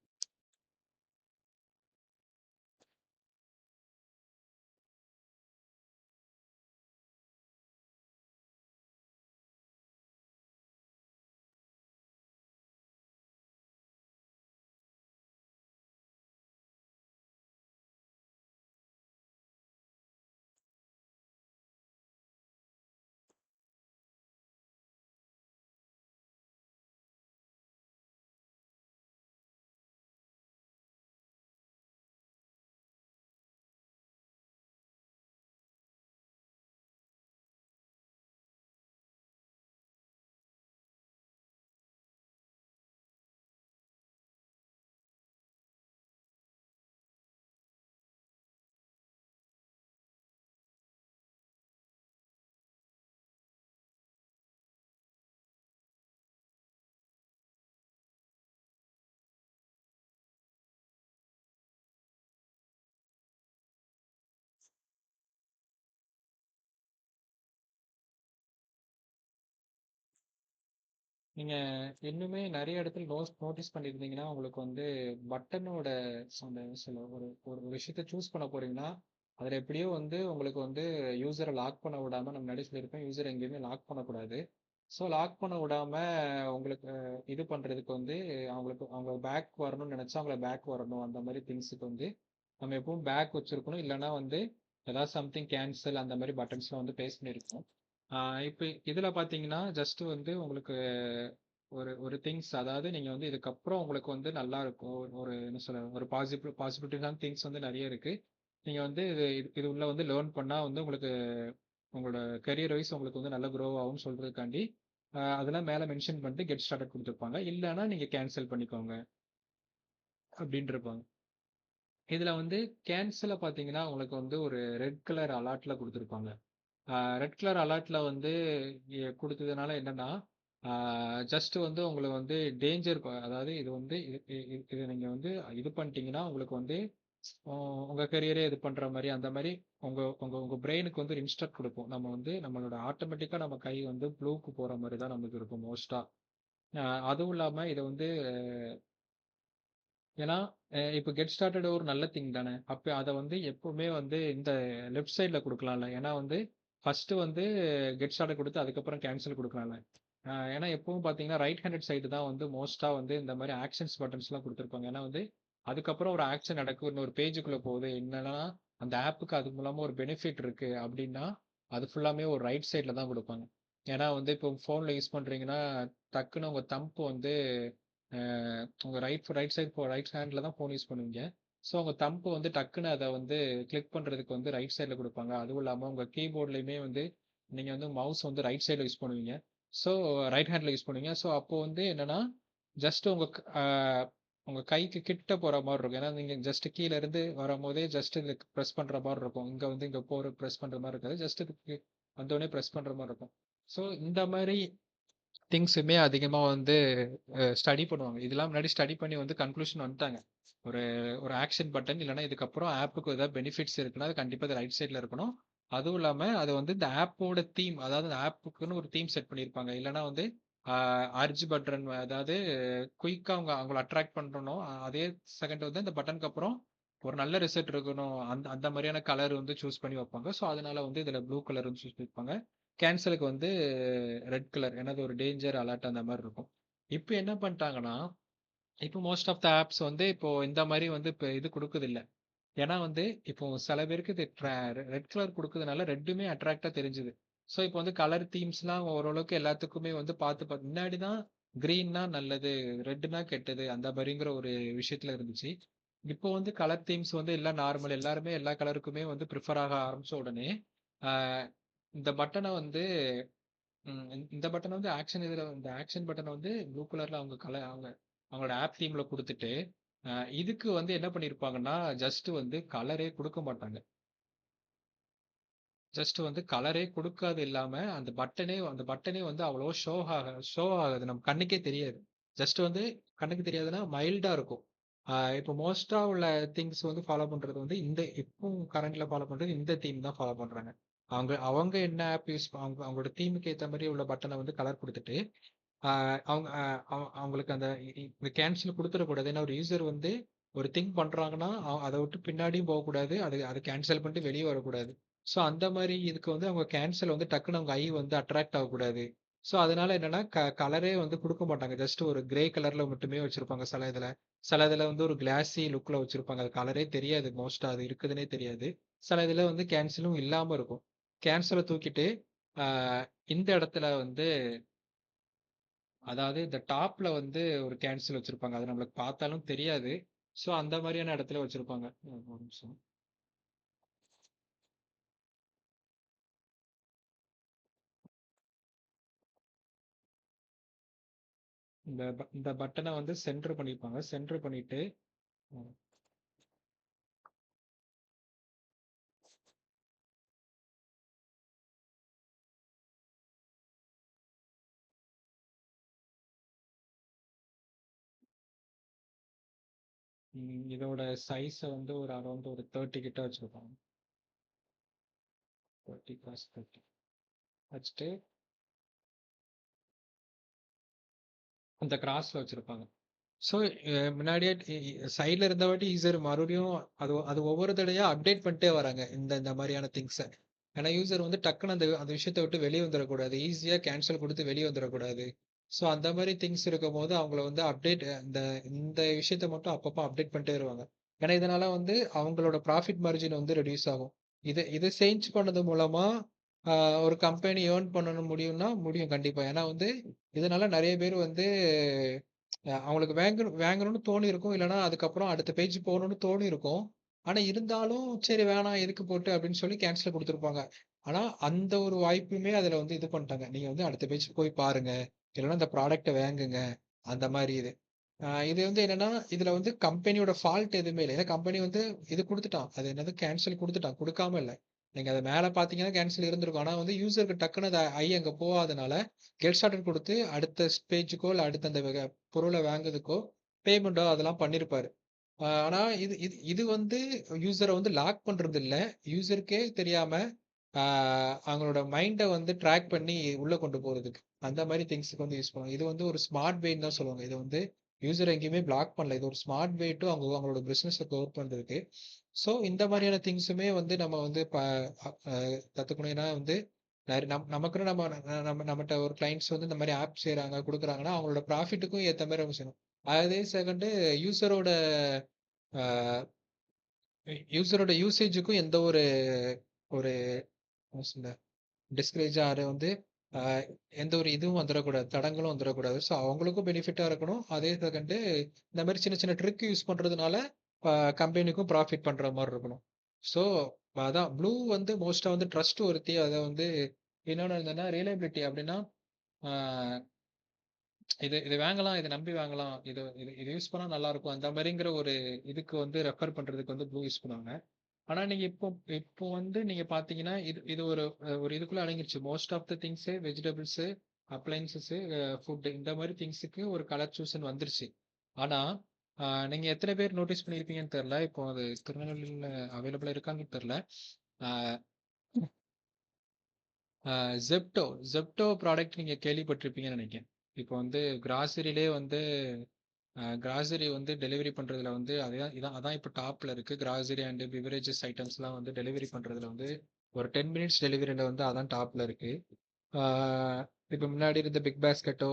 நீங்க இன்னுமே நெறைய இடத்துல நோட்டீஸ் பண்ணியிருந்தீங்கன்னா, உங்களுக்கு வந்து பட்டனோட அந்த சில ஒரு ஒரு விஷயத்த சூஸ் பண்ண போறீங்கன்னா, அதுல எப்படியோ வந்து உங்களுக்கு வந்து யூசர லாக் பண்ண விடாம நம்ம முன்னாடியே சொல்லியிருப்பேன். யூசர் எங்கேயுமே லாக் பண்ணக்கூடாது. ஸோ லாக் பண்ண விடாம உங்களுக்கு இது பண்றதுக்கு வந்து அவங்க பேக் வரணும்னு நெனச்சா, அவங்கள பேக் வரணும். அந்த மாரி திங்ஸுக்கு வந்து நம்ம எப்பவும் பேக் வச்சிருக்கணும். இல்லன்னா வந்து ஏதாவது சம்திங் கேன்சல் அந்த மாரி பட்டன்ஸ்லாம் வந்து பேஸ்ட் பண்ணியிருக்கணும். இப்ப இதுல பார்த்தீங்கன்னா, ஜஸ்ட் வந்து உங்களுக்கு ஒரு ஒரு திங்ஸ் அதாவது நீங்க வந்து இதுக்கப்புறம் உங்களுக்கு வந்து நல்லா இருக்கும். ஒரு என்ன சொல்ல ஒரு பாசிபிலிட்டியான திங்ஸ் வந்து நெறைய இருக்கு. நீங்க வந்து இது உள்ள வந்து லேர்ன் பண்ணா வந்து உங்களுக்கு உங்களோட கரியர் வைஸ் உங்களுக்கு வந்து நல்லா குரோ ஆகும்னு சொல்றதுக்காண்டி, அதெல்லாம் மேல மென்ஷன் பண்ணிட்டு கெட் ஸ்டார்டட் குடுத்துருப்பாங்க. இல்லன்னா நீங்க கேன்சல் பண்ணிக்கோங்க அப்டின்ட்டு இருப்பாங்க. இதுல வந்து கேன்சல பார்த்தீங்கன்னா, உங்களுக்கு வந்து ஒரு ரெட் கலர் அலர்ட்ல குடுத்துருப்பாங்க. ரெட் கலர் அலர்ட்ல வந்து குடுத்ததுனால என்னன்னா, ஆ ஜஸ்ட் வந்து உங்கள வந்து டேஞ்சர் அதாவது இது வந்து இது நீங்க வந்து இது பண்ணிட்டீங்கன்னா, உங்களுக்கு வந்து உ உங்க கரியரே இது பண்ற மாரி, அந்த மாரி உங்க உங்க உங்க பிரெயினுக்கு வந்து ஒரு இன்ஸ்ட்ரக்ட் குடுக்கும். நம்ம வந்து நம்மளோட ஆட்டோமேட்டிக்கா நம்ம கை வந்து ப்ளூக்கு போற மாரி தான் நமக்கு இருக்கும் மோஸ்ட்டா. அ அதுவும் இல்லாம இத வந்து ஏன்னா, இப்ப கெட் ஸ்டார்டட் ஒரு நல்ல திங் தானே! அப்ப அத வந்து எப்பவுமே வந்து இந்த லெஃப்ட் சைட்ல குடுக்கலாம்ல. ஏன்னா வந்து ஃபர்ஸ்ட்டு வந்து கெட் ஸ்டார்டட் குடுத்து அதுக்கப்புறம் கேன்சல் குடுக்கலாம்ல. ஏன்னா எப்பவும் பார்த்தீங்கன்னா, ரைட் ஹேண்டட் சைடு தான் வந்து மோஸ்ட்டா வந்து இந்த மாரி ஆக்ஷன்ஸ் பட்டன்ஸ்லாம் குடுத்துருப்பாங்க. ஏன்னா வந்து அதுக்கப்புறம் ஒரு ஆக்ஷன் நடக்கும். இன்னொரு பேஜுக்குள்ள போகுது. என்னன்னா, அந்த ஆப்புக்கு அது மூலமா ஒரு பெனிஃபிட் இருக்கு அப்டின்னா, அது ஃபுல்லாமே ஒரு ரைட் சைட்ல தான் குடுப்பாங்க. ஏன்னா வந்து இப்போ ஃபோன்ல யூஸ் பண்றீங்கன்னா, டக்குன்னு உங்க தம்ப் வந்து உங்க ரைட் சைடு ரைட் ஹேண்ட்ல தான் ஃபோன் யூஸ் பண்ணுவீங்க. ஸோ உங்க தம்ப் வந்து டக்குன்னு அத வந்து கிளிக் பண்றதுக்கு வந்து ரைட் சைடுல குடுப்பாங்க. அதுவும் இல்லாம உங்க கீபோர்ட்லயுமே வந்து நீங்க வந்து மவுஸ் வந்து ரைட் சைடுல யூஸ் பண்ணுவீங்க. ஸோ ரைட் ஹேண்ட்ல யூஸ் பண்ணுவீங்க. ஸோ அப்போ வந்து என்னன்னா, ஜஸ்ட் உங்க கைக்கு கிட்ட போற மாரி இருக்கும். ஏன்னா நீங்க ஜஸ்ட் கீழ இருந்து வரும்போதே ஜஸ்ட் இத பிரஸ் பண்ற மாரி இருக்கும். இங்க வந்து இங்க பிரஸ் பண்ற மாரி இருக்காது. ஜஸ்ட் இதுக்கு வந்தோனே பிரஸ் பண்ற மாரி இருக்கும். ஸோ இந்த மாரி திங்ஸுமே அதிகமா வந்து ஸ்டடி பண்ணுவாங்க. இதெல்லாம் முன்னாடி ஸ்டடி பண்ணி வந்து கன்க்ளூஷன் வந்துட்டாங்க. ஒரு ஒரு ஆக்ஷன் பட்டன் இல்லன்னா இதுக்கப்புறம் ஆப்புக்கு ஏதாவது பெனிஃபிட்ஸ் இருக்குன்னா, அது கண்டிப்பா அது ரைட் சைட்ல இருக்கணும். அதுவும் இல்லாம அது வந்து இந்த ஆப்போட தீம் அதாவது அந்த ஆப்புக்குன்னு ஒரு தீம் செட் பண்ணியிருப்பாங்க. இல்லன்னா வந்து அ அர்ஜ் பட்டன் அதாவது குயிக்கா அவங்கள அட்ராக்ட் பண்ணணும். அதே செகண்ட் வந்து அந்த பட்டனுக்கு அப்புறம் ஒரு நல்ல ரிசல்ட் இருக்கணும். அந்த அந்த மாரியான கலர் வந்து சூஸ் பண்ணி வைப்பாங்க. ஸோ அதனால வந்து இதுல ப்ளூ கலர் வந்து சூஸ் பண்ணியிருப்பாங்க. கேன்சலுக்கு வந்து ரெட் கலர். ஏன்னா அது ஒரு டேஞ்சர் அலர்ட் அந்த மாரி இருக்கும். இப்ப என்ன பண்ணிட்டாங்கன்னா, இப்போ மோஸ்ட் ஆஃப் த ஆப்ஸ் வந்து இப்போ இந்த மாரி வந்து இப்ப இது குடுக்குதில்ல. ஏன்னா வந்து இப்போ சில பேருக்கு இது ரெட் கலர் குடுக்கறதுனால ரெட்டுமே அட்ராக்ட்டா தெரிஞ்சுது. ஸோ இப்போ வந்து கலர் தீம்ஸ்லாம் ஓரளவுக்கு எல்லாத்துக்குமே வந்து பார்த்து முன்னாடி தான் கிரீன்னா நல்லது, ரெட்னா கெட்டது அந்த மாரிங்கிற ஒரு விஷயத்துல இருந்துச்சு. இப்போ வந்து கலர் தீம்ஸ் வந்து எல்லாம் நார்மல் எல்லாருமே எல்லா கலருக்குமே வந்து ப்ரிஃபர் ஆக ஆரம்பிச்ச உடனே, ஆ இந்த பட்டன வந்து இந்த பட்டன் வந்து இந்த ஆக்ஷன் பட்டன வந்து ப்ளூ கலர்ல அவங்களோட ஆப் தீம்ல குடுத்துட்டு, அ இதுக்கு வந்து என்ன பண்ணியிருப்பாங்கன்னா, ஜஸ்ட் வந்து கலரே குடுக்க மாட்டாங்க. ஜஸ்ட் வந்து கலரே குடுக்காது இல்லாம, அந்த பட்டனே வந்து அவ்வளவா ஷோ ஆகாது. நம்ம கண்ணுக்கே தெரியாது. ஜஸ்ட் வந்து கண்ணுக்கு தெரியாதுன்னா, மைல்டா இருக்கும். இப்போ மோஸ்ட்டா உள்ள திங்ஸ் வந்து ஃபாலோ பண்றது வந்து இப்போ கரண்ட்ல ஃபாலோ பண்றது இந்த தீம் தான் ஃபாலோ பண்றாங்க. அவங்க அவங்க என்ன ஆப் அவங்களோட தீமுக்கு ஏத்த மாரி உள்ள பட்டன வந்து கலர் குடுத்துட்டு, ஆ அவங்க அவங்களுக்கு அந்த இந்த கேன்சல் குடுத்துறக்கூடாது. ஏன்னா ஒரு யூசர் வந்து ஒரு திங் பண்றாங்கன்னா, அத விட்டு பின்னாடியும் போகக்கூடாது. அத கேன்சல் பண்ணிட்டு வெளிய வரக்கூடாது. ஸோ அந்த மாரி இதுக்கு வந்து அவங்க கேன்சல் வந்து டக்குனு அவங்க ஐ வந்து அட்ராக்ட் ஆகக்கூடாது. ஸோ அதனால என்னன்னா, கலரே வந்து குடுக்க மாட்டாங்க. ஜஸ்ட் ஒரு கிரே கலர்ல மட்டுமே வச்சிருப்பாங்க சில இதுல. சில இதுல வந்து ஒரு கிளாஸி லுக்ல வச்சிருப்பாங்க. அது கலரே தெரியாது மோஸ்ட்டா அது இருக்குதுன்னே தெரியாது. சில இதுல வந்து கேன்சலும் இல்லாம இருக்கும். கேன்சல தூக்கிட்டு, ஆ இந்த இடத்துல வந்து அதாவது இந்த டாப்ல வந்து ஒரு கேன்சல் வச்சிருப்பாங்க. அது நம்மளுக்கு பார்த்தாலும் தெரியாது. ஸோ அந்த மாரியான இடத்துல வச்சிருப்பாங்க. ஒரு நிமிஷம். இந்த பட்டன வந்து சென்டர் பண்ணியிருப்பாங்க. சென்டர் பண்ணிட்டு ம், இதோட சைஸ வந்து ஒரு அரௌண்ட் ஒரு 30 கிட்ட வச்சிருப்பாங்க. 30 கிராஸ் 30 வச்சுட்டு அந்த கிராஸ்ல வச்சிருப்பாங்க. ஸோ முன்னாடியே சைடுல இருந்தவாட்டி யூசர் மறுபடியும் அது ஒவ்வொரு தடவையா அப்டேட் பண்ணிட்டே வராங்க. இந்த இந்த மாரியான திங்ஸ. ஏன்னா யூசர் வந்து டக்குனு அந்த அந்த விஷயத்த விட்டு வெளிய வந்துரக்கூடாது. ஈஸியா கேன்சல் குடுத்து வெளிய வந்துரக்கூடாது. ஸோ அந்த மாரி திங்ஸ் இருக்கும்போது அவங்கள வந்து இந்த இந்த விஷயத்த மட்டும் அப்பப்போ அப்டேட் பண்ணிட்டே வருவாங்க. ஏன்னா இதனால வந்து அவங்களோட ப்ராஃபிட் மார்ஜின் வந்து ரெடியூஸ் ஆகும். இத சேஞ்ச் பண்ணது மூலமா அ ஒரு கம்பெனி ஏர்ன் பண்ணணும் முடியும்னா முடியும் கண்டிப்பா. ஏன்னா வந்து இதனால நெறைய பேர் வந்து அவங்களுக்கு வாங்கணும்னு தோணியிருக்கும். இல்லன்னா அதுக்கப்புறம் அடுத்த பேஜ் போகணும்னு தோணியிருக்கும். ஆனா இருந்தாலும் சரி வேணாம் எதுக்கு போட்டு அப்படின்னு சொல்லி கேன்சல் குடுத்துருப்பாங்க. ஆனா அந்த ஒரு வாய்ப்புமே அதுல வந்து இது பண்ணிட்டாங்க. நீங்க வந்து அடுத்த பேஜ் போய் பாருங்க. இல்லன்னா இந்த ப்ராடக்ட்ட வாங்குங்க. அந்த மாரி இது. இது வந்து என்னன்னா, இதுல வந்து கம்பெனியோட ஃபால்ட் எதுவுமே இல்ல. ஏன்னா கம்பெனி வந்து இது குடுத்துட்டான். அது என்னது கேன்சல் குடுத்துட்டான். குடுக்காம இல்ல. நீங்க அத மேல பார்த்தீங்கன்னா கேன்சல் இருந்திருக்கும். ஆனா வந்து யூசருக்கு டக்குனு அது அங்க போகாதனால, கெட் ஸ்டார்ட்டட் குடுத்து அடுத்த பேஜுக்கோ, இல்ல அடுத்த அந்த பொருள வாங்குறதுக்கோ, பேமெண்ட்டோ அதெல்லாம் பண்ணியிருப்பாரு. ஆனா இது இது இது வந்து யூசர வந்து லாக் பண்றது இல்ல. யூசருக்கே தெரியாம, ஆ அவங்களோட மைண்ட வந்து ட்ராக் பண்ணி உள்ள கொண்டு போறதுக்கு. அந்த மாரி திங்ஸ்க்கு வந்து யூஸ் பண்ணுவாங்க. இது வந்து ஒரு ஸ்மார்ட் வேன்னு தான் சொல்லுவாங்க. இது வந்து யூசர் எங்கேயுமே பிளாக் பண்ணல. இது ஒரு ஸ்மார்ட் வே டூ அவங்களோட பிசினஸ குரோவ் பண்றதுக்கு. ஸோ இந்த மாரியான திங்ஸுமே வந்து நம்ம வந்து அ கத்துக்கணும். ஏன்னா வந்து நமக்குன்னு நம்மட்ட ஒரு கிளையண்ட்ஸ் வந்து இந்த மாரி ஆப் செய்றாங்க, குடுக்குறாங்கன்னா, அவங்களோட ப்ராஃபிட்டுக்கும் ஏத்த மாரி நம்ம செய்யணும். அதே செகண்டு யூசரோட அ யூசரோட யூசேஜுக்கும் எந்த ஒரு ஒரு என்ன சொல்ல டிஸ்கரேஜ் ஆற வந்து அ எந்த ஒரு இதுவும் வந்துறக்கூடாது. தடங்கலும் வந்துறக்கூடாது. ஸோ அவங்களுக்கும் பெனிஃபிட்டா இருக்கணும். அதே செகண்டு இந்த மாரி சின்ன சின்ன ட்ரிக் யூஸ் பண்றதுனால அ கம்பெனிக்கும் ப்ராஃபிட் பண்ற மாரி இருக்கணும். ஸோ அதான் ப்ளூ வந்து மோஸ்ட்டா வந்து ட்ரஸ்ட் வொர்த்தி. அத வந்து இன்னொன்னு என்னன்னா ரிலையபிலிட்டி அப்டின்னா, அ இது இது வாங்கலாம். இத நம்பி வாங்கலாம். இது இது இது யூஸ் பண்ணா நல்லாருக்கும். அந்த மாரிங்கிற ஒரு இதுக்கு வந்து ரெஃபர் பண்றதுக்கு வந்து ப்ளூ யூஸ் பண்ணுவாங்க. ஆனா நீங்க இப்போ இப்போ வந்து நீங்க பார்த்தீங்கன்னா, இது இது ஒரு ஒரு இதுக்குள்ள அடங்கிருச்சு. Most of the things vegetables, appliances, food இந்த மாரி திங்ஸுக்கு ஒரு கலர் சூசன் வந்துருச்சு. ஆனா, நீங்க எத்தன பேர் நோட்டீஸ் பண்ணியிருப்பீங்கன்னு தெரியல. இப்போ அது திருநெல்வேலில அவைலபிளா இருக்கான்னு தெரியல. ஆ ஆ Zepto ப்ராடக்ட் நீங்க கேள்விப்பட்டிருப்பீங்கன்னு நெனைக்கிறேன். இப்போ வந்து கிராசரியிலே வந்து கிராசரி வந்து டெலிவரி பண்றதுல வந்து அதான் இப்போ டாப்ல இருக்கு. கிராசரி அண்ட் பிவரேஜஸ் ஐட்டம்ஸ்லாம் வந்து டெலிவரி பண்றதுல வந்து ஒரு 10 மினிட்ஸ் டெலிவரியில வந்து அதான் டாப்ல இருக்கு. ஆ இப்ப முன்னாடி இருந்த பிக் பாஸ்கெட்டோ,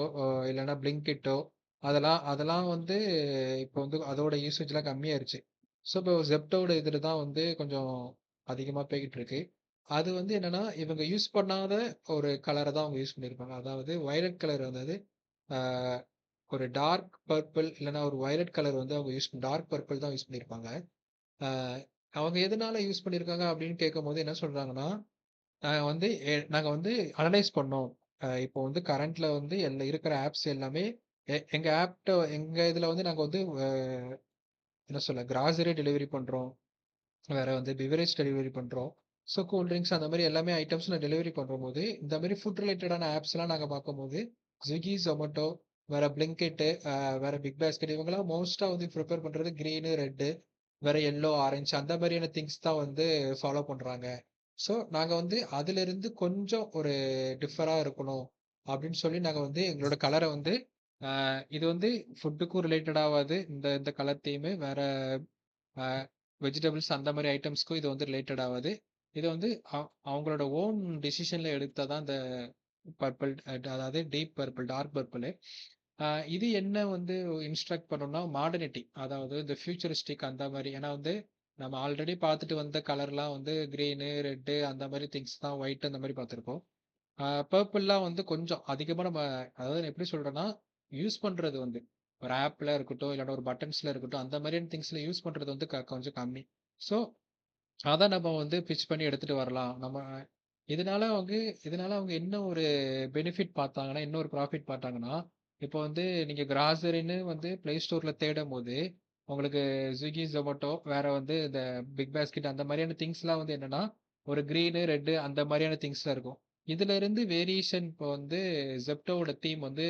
இல்லன்னா பிளிங்கிட்டோ அதெல்லாம் அதெல்லாம் வந்து இப்போ வந்து அதோட யூசேஜ்லாம் கம்மியாயிருச்சு. ஸோ இப்போ Zeptoவோட இதுல தான் வந்து கொஞ்சம் அதிகமா போய்க்கிட்டு இருக்கு. அது வந்து என்னன்னா, இவங்க யூஸ் பண்ணாத ஒரு கலர தான் அவங்க யூஸ் பண்ணியிருப்பாங்க. அதாவது வயலட் கலர் வந்தது. ஆ ஒரு டார்க் பர்பிள் இல்லன்னா ஒரு வயலட் கலர் வந்து அவங்க டார்க் பர்பிள் தான் யூஸ் பண்ணியிருப்பாங்க. ஆ அவங்க எதனால யூஸ் பண்ணியிருக்காங்க அப்படின்னு கேட்கும்போது என்ன சொல்றாங்கன்னா, நாங்க வந்து அனலைஸ் பண்ணோம். இப்போ வந்து கரண்ட்ல வந்து இருக்கிற ஆப்ஸ் எல்லாமே எங்க இதுல வந்து நாங்க வந்து என்ன சொல்ல கிராசரி டெலிவரி பண்றோம். வேற வந்து பிவரேஜ் டெலிவரி பண்றோம். ஸோ கூல் ட்ரிங்க்ஸ் அந்த மாரி எல்லாமே ஐட்டம்ஸ் நான் டெலிவரி பண்ணும்போது, இந்த மாரி ஃபுட் ரிலேட்டடான ஆப்ஸ்லாம் நாங்க பார்க்கும்போது, Swiggy, Zomato, வேற Blinkit, வேற பிக் பாஸ்கெட் இவங்கலாம் மோஸ்ட்டா வந்து ப்ரிஃபர் பண்றது கிரீனு, ரெட்டு, வேற எல்லோ, ஆரஞ்ச் அந்த மாரியான திங்ஸ் தான் வந்து ஃபாலோ பண்றாங்க. ஸோ நாங்க வந்து அதிலிருந்து கொஞ்சம் ஒரு டிஃபரா இருக்கணும் அப்படின்னு சொல்லி நாங்க வந்து எங்களோட கலர வந்து இது வந்து ஃபுட்டுக்கும் ரிலேட்டட் ஆவாது. இந்த இந்த கலர் தீமு வேற அ வெஜிடபிள்ஸ் அந்த மாரி ஐட்டம்ஸ்க்கும் இது வந்து ரிலேட்டட் ஆவாது. இது வந்து அவங்களோட ஓன் டிசிஷன்ல எடுத்தது தான் இந்த பர்பிள் அதாவது டீப் பர்பிள், டார்க் பர்பிளு. அ இது என்ன வந்து இன்ஸ்ட்ரக்ட் பண்ணும்னா, மாடர்னிட்டி அதாவது இந்த ஃபியூச்சரிஸ்டிக் அந்த மாரி. ஏன்னா வந்து நம்ம ஆல்ரெடி பார்த்துட்டு வந்த கலர்லாம் வந்து கிரீனு, ரெட்டு அந்த மாரி திங்ஸ் தான் ஒயிட் அந்த மாரி பார்த்துருப்போம். பர்பிள்லாம் வந்து கொஞ்சம் அதிகமா நம்ம அதாவது நான் எப்படி சொல்றேன்னா, யூஸ் பண்றது வந்து ஒரு ஆப்ல இருக்கட்டும், இல்லன்னா ஒரு பட்டன்ஸ்ல இருக்கட்டும், அந்த மாரியான திங்ஸ்ல யூஸ் பண்றது வந்து கொஞ்சம் கம்மி. ஸோ, அத நம்ம வந்து பிட்ச் பண்ணி எடுத்துட்டு வரலாம். இதனால வந்து இதனால அவங்க என்ன ஒரு பெனிஃபிட் பார்த்தாங்கன்னா, என்ன ஒரு ப்ராஃபிட் பார்த்தாங்கன்னா, இப்போ வந்து நீங்க கிராசரின்னு வந்து Play Storeல தேடும்போது, உங்களுக்கு Swiggy, Zomato வேற வந்து இந்த பிக் பாஸ்கெட் அந்த மாரியான திங்ஸ்லாம் வந்து என்னன்னா, ஒரு கிரீனு, ரெட்டு அந்த மாரியான திங்ஸ்ல இருக்கும். இதுல இருந்து வேரியேஷன் இப்போ வந்து Zeptoவோட தீம் வந்து